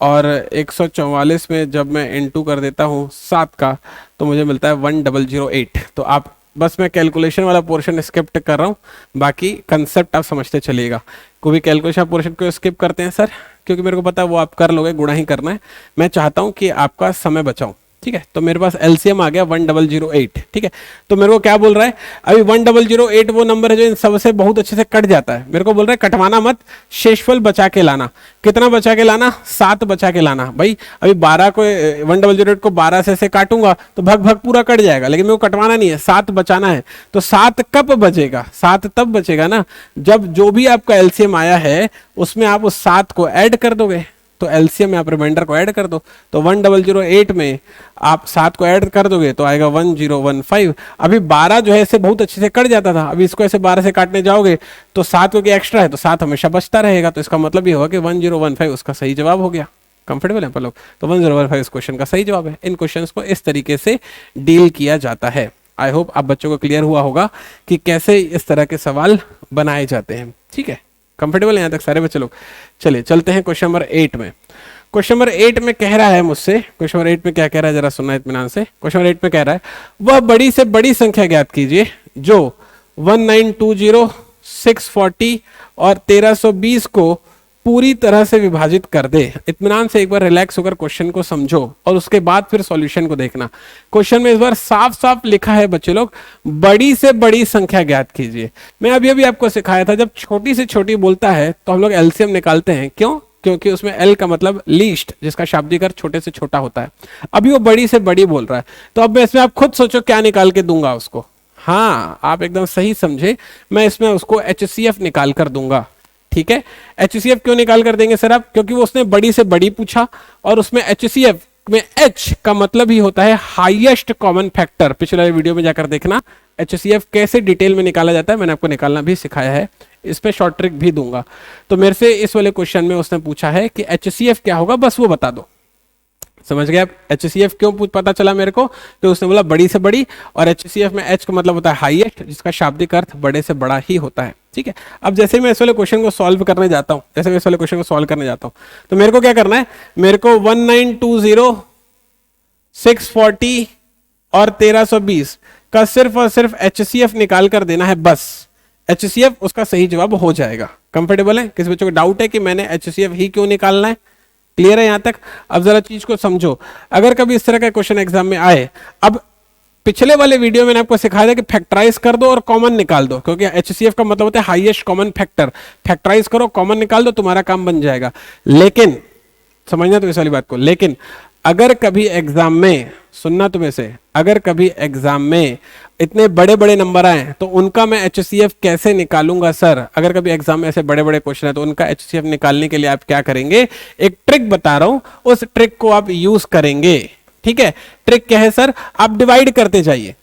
और 144 में जब मैं इनटू कर देता हूँ 7 का, तो मुझे मिलता है 1008। तो आप बस मैं कैलकुलेशन वाला पोर्शन स्किप कर रहा हूँ, बाकी कंसेप्ट आप समझते चलिएगा। कोई भी कैलकुलेशन पोर्शन को स्किप करते हैं सर, क्योंकि मेरे को पता है वो आप कर लोगे, गुणा ही करना है। मैं चाहता हूँ कि आपका समय बचाऊं, ठीक है। तो मेरे पास एलसीएम आ गया 1008, ठीक है। तो मेरे को क्या बोल रहा है, अभी 1008 वो नंबर है जो इन सबसे बहुत अच्छे से कट जाता है। मेरे को बोल रहा है कटवाना मत, शेषफल बचा के लाना। कितना बचा के लाना, 7 बचा के लाना। भाई अभी 12 को 1008 को 12 से काटूंगा तो भग भग पूरा कट जाएगा, लेकिन मेरे को कटवाना नहीं है, 7 बचाना है। तो 7 कब बचेगा, 7 तब बचेगा ना जब जो भी आपका एलसीएम आया है उसमें आप उस 7 को ऐड कर दोगे। तो एलसीएम में आप रिमाइंडर को ऐड कर दो, तो 1008 में आप 7 को ऐड कर दोगे तो आएगा 1015। अभी 12 जो है इससे बहुत अच्छे से कट जाता था, अभी इसको ऐसे 12 से काटने जाओगे तो 7 क्योंकि एक्स्ट्रा है तो 7 हमेशा बचता रहेगा। तो इसका मतलब ये होगा कि 1015 उसका सही जवाब हो गया। कंफर्टेबल है आप लोग, तो 1015 इस क्वेश्चन का सही जवाब है। इन क्वेश्चंस को इस तरीके से डील किया जाता है। आई होप आप बच्चों को क्लियर हुआ होगा कि कैसे इस तरह के सवाल बनाए जाते हैं, ठीक है। कंफर्टेबल है यहाँ तक सारे बच्चे लोग। चलिए चलते हैं क्वेश्चन नंबर 8 में। क्वेश्चन नंबर 8 में कह रहा है मुझसे, क्वेश्चन नंबर 8 में क्या कह रहा है जरा सुनना इत्मीनान से। क्वेश्चन नंबर 8 में कह रहा है वह बड़ी से बड़ी संख्या ज्ञात कीजिए जो 1920, 640 और 1320 को पूरी तरह से विभाजित कर दे। इत्मीनान से एक बार रिलैक्स होकर क्वेश्चन को समझो और उसके बाद फिर सॉल्यूशन को देखना। क्वेश्चन में इस बार साफ साफ लिखा है बच्चे लोग, बड़ी से बड़ी संख्या ज्ञात कीजिए। मैं अभी अभी आपको सिखाया था, जब छोटी से छोटी बोलता है तो हम लोग एलसीएम निकालते हैं। क्यों? क्योंकि उसमें एल का मतलब लीस्ट, जिसका शाब्दिक अर्थ छोटे से छोटा होता है। अभी वो बड़ी से बड़ी बोल रहा है, तो अब मैं इसमें आप खुद सोचो क्या निकाल के दूंगा उसको। हाँ, आप एकदम सही समझे, मैं इसमें उसको HCF निकाल कर दूंगा, ठीक है। HCF क्यों निकाल कर देंगे सर आप? क्योंकि वो उसने बड़ी से बड़ी पूछा और उसमें HCF में H का मतलब ही होता है हाईएस्ट कॉमन फैक्टर। पिछले वीडियो में जाकर देखना HCF कैसे डिटेल में निकाला जाता है, मैंने आपको निकालना भी सिखाया है, इस पे शॉर्ट ट्रिक भी दूंगा। तो मेरे से इस वाले क्वेश्चन में उसने पूछा है कि HCF क्या होगा, बस वो बता दो। समझ गए आप? HCF क्यों पता चला मेरे को? तो उसने बोला बड़ी से बड़ी, और HCF में H का मतलब होता है हाईएस्ट, जिसका शाब्दिक अर्थ बड़े से बड़ा ही होता है, ठीक है। अब जैसे मैं इस वाले क्वेश्चन को सॉल्व करने जाता हूं, तो मेरे को क्या करना है, मेरे को 1920, 640 और 1320 का सिर्फ और सिर्फ HCF निकाल कर देना है बस। HCF उसका सही जवाब हो जाएगा। कंफर्टेबल है? किसी बच्चों को डाउट है कि मैंने HCF ही क्यों निकालना है? क्लियर है यहां तक? अब जरा चीज को समझो, अगर कभी इस तरह का क्वेश्चन एग्जाम में आए, अब पिछले वाले वीडियो में मैंने आपको सिखाया था कि फैक्टराइज कर दो और कॉमन निकाल दो, क्योंकि HCF का मतलब होता है हाईएस्ट कॉमन फैक्टर। फैक्टराइज करो, कॉमन निकाल दो, तुम्हारा काम बन जाएगा। लेकिन समझना तो इस वाली बात को, लेकिन अगर कभी एग्जाम में, सुनना तुम्हें से, अगर कभी एग्जाम में इतने बड़े बड़े नंबर आए तो उनका मैं HCF कैसे निकालूंगा सर? अगर कभी एग्जाम में ऐसे बड़े बड़े क्वेश्चन है तो उनका HCF निकालने के लिए आप क्या करेंगे? एक ट्रिक बता रहा हूं, उस ट्रिक को आप यूज करेंगे। ठीक है? ट्रिक क्या है सर? आप डिवाइड करते जाइए।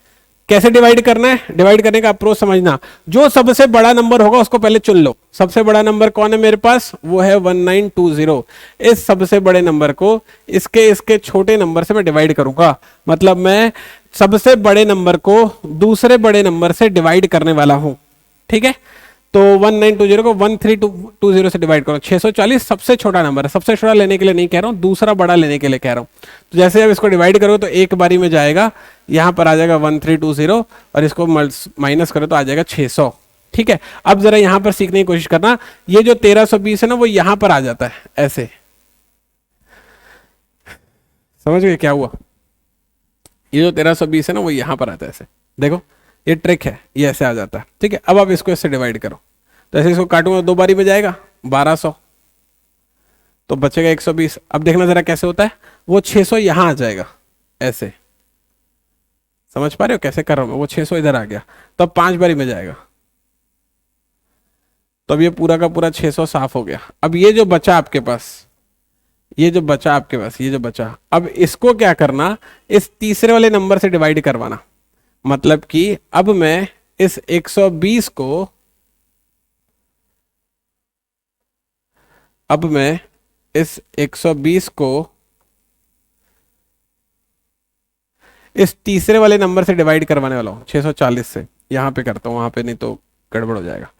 कैसे डिवाइड करना है? डिवाइड करने का अप्रोच समझना। जो सबसे बड़ा नंबर होगा उसको पहले चुन लो। सबसे बड़ा नंबर कौन है मेरे पास? वो है 1920। इस सबसे बड़े नंबर को इसके छोटे नंबर से मैं डिवाइड करूंगा। मतलब मैं सबसे बड़े नंबर को दूसरे बड़े नंबर से डिवाइड करने वाला हूं। ठीक है? तो 1920 को 1320 से डिवाइड करो। 640 सबसे छोटा नंबर है, सबसे छोटा लेने के लिए नहीं कह रहा हूं, दूसरा बड़ा लेने के लिए कह रहा हूं। तो जैसे अब इसको डिवाइड करो तो एक बारी में जाएगा, यहां पर आ जाएगा 1320 और इसको माइनस करो तो आ जाएगा 600। ठीक है? अब जरा यहां पर सीखने की कोशिश करना, ये जो 1320 है ना वो यहां पर आ जाता है ऐसे। समझ गए क्या हुआ? ये जो 1320 है ना वो यहां पर आता है ऐसे। देखो ये ट्रिक है, ये ऐसे आ जाता है। ठीक है? अब आप इसको इससे डिवाइड करो तो ऐसे इसको काटूंगा, दो बारी में जाएगा 1200, तो बचेगा 120। अब देखना जरा कैसे होता है, वो 600 यहां आ जाएगा ऐसे। समझ पा रहे हो कैसे कर रहा हूं मैं? वो 600 इधर आ गया, तो अब 5 बारी में जाएगा, तो अब ये पूरा का पूरा 600 साफ हो गया। अब ये जो बचा आपके पास, ये जो बचा आपके पास, ये जो बचा, अब इसको क्या करना, इस तीसरे वाले नंबर से डिवाइड करवाना। मतलब कि अब मैं इस 120 को, अब मैं इस 120 को इस तीसरे वाले नंबर से डिवाइड करवाने वाला हूं, 640 से। यहां पे करता हूं, वहां पे नहीं तो गड़बड़ हो जाएगा।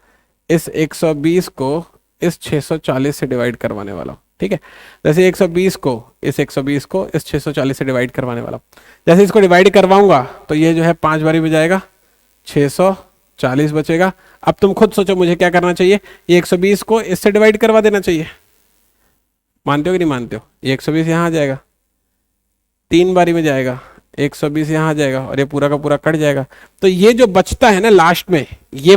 इस 120 को इस 640 से डिवाइड करवाने वाला हूं। ठीक है? जैसे 120 को इस 640 से डिवाइड करवाने वाला हूं। जैसे इसको डिवाइड करवाऊंगा तो ये जो है 5 बारी में जाएगा, 640 बचेगा। अब तुम खुद सोचो मुझे क्या करना चाहिए? ये 120 को इससे डिवाइड करवा देना चाहिए। मानते हो कि नहीं मानते हो? ये 120 यहां आ जाएगा, 3 बारी में जाएगा, 120 यहां आ जाएगा और ये पूरा का पूरा कट जाएगा। तो ये जो बचता है ना लास्ट में, ये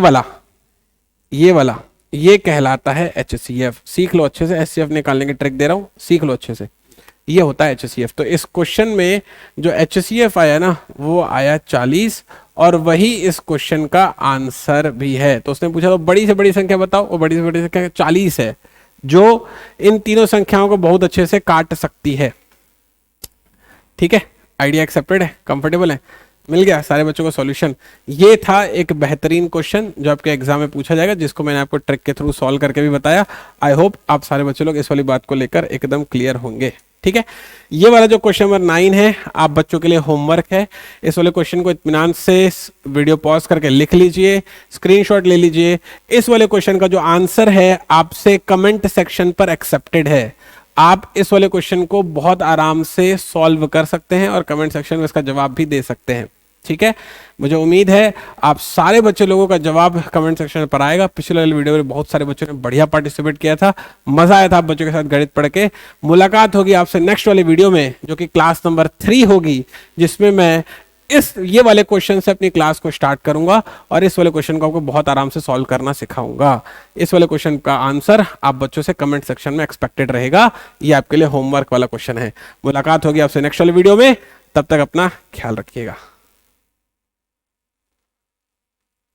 वाला ये कहलाता है HCF। सीख लो अच्छे से, HCF निकालने की ट्रिक दे रहा हूं, सीख लो अच्छे से। ये होता है HCF। तो इस क्वेश्चन में जो HCF आया ना वो आया 40 और वही इस क्वेश्चन का आंसर भी है। तो उसने पूछा तो बड़ी से बड़ी संख्या बताओ, और बड़ी से बड़ी संख्या 40 है, जो इन तीनों संख्याओं को बहुत अच्छे से काट सकती है। ठीक है? आइडिया एक्सेप्टेड है? कंफर्टेबल है? मिल गया सारे बच्चों को सॉल्यूशन। ये था एक बेहतरीन क्वेश्चन जो आपके एग्जाम में पूछा जाएगा, जिसको मैंने आपको ट्रिक के थ्रू सॉल्व करके भी बताया। आई होप आप सारे बच्चे लोग इस वाली बात को लेकर एकदम क्लियर होंगे। ठीक है? ये वाला जो क्वेश्चन नंबर 9 है, आप बच्चों के लिए होमवर्क है। इस वाले क्वेश्चन को इत्मीनान से वीडियो पॉज करके लिख लीजिए, स्क्रीनशॉट ले लीजिए। इस वाले क्वेश्चन का जो आंसर है आपसे कमेंट सेक्शन पर एक्सेप्टेड है। आप इस वाले क्वेश्चन को बहुत आराम से सॉल्व कर सकते हैं और कमेंट सेक्शन में इसका जवाब भी दे सकते हैं। ठीक है? मुझे उम्मीद है आप सारे बच्चे लोगों का जवाब कमेंट सेक्शन पर आएगा। पिछले वाले वीडियो में बहुत सारे बच्चों ने बढ़िया पार्टिसिपेट किया था, मजा आया था आप बच्चों के साथ गणित पढ़ के। मुलाकात होगी आपसे नेक्स्ट वाले वीडियो में, जो कि क्लास नंबर 3 होगी, जिसमें मैं ये वाले क्वेश्चन से अपनी क्लास को स्टार्ट करूंगा और इस वाले क्वेश्चन को आपको बहुत आराम से सॉल्व करना सिखाऊंगा। इस वाले क्वेश्चन का आंसर आप बच्चों से कमेंट सेक्शन में एक्सपेक्टेड रहेगा। ये आपके लिए होमवर्क वाला क्वेश्चन है। मुलाकात होगी आपसे नेक्स्ट वाले वीडियो में, तब तक अपना ख्याल रखिएगा।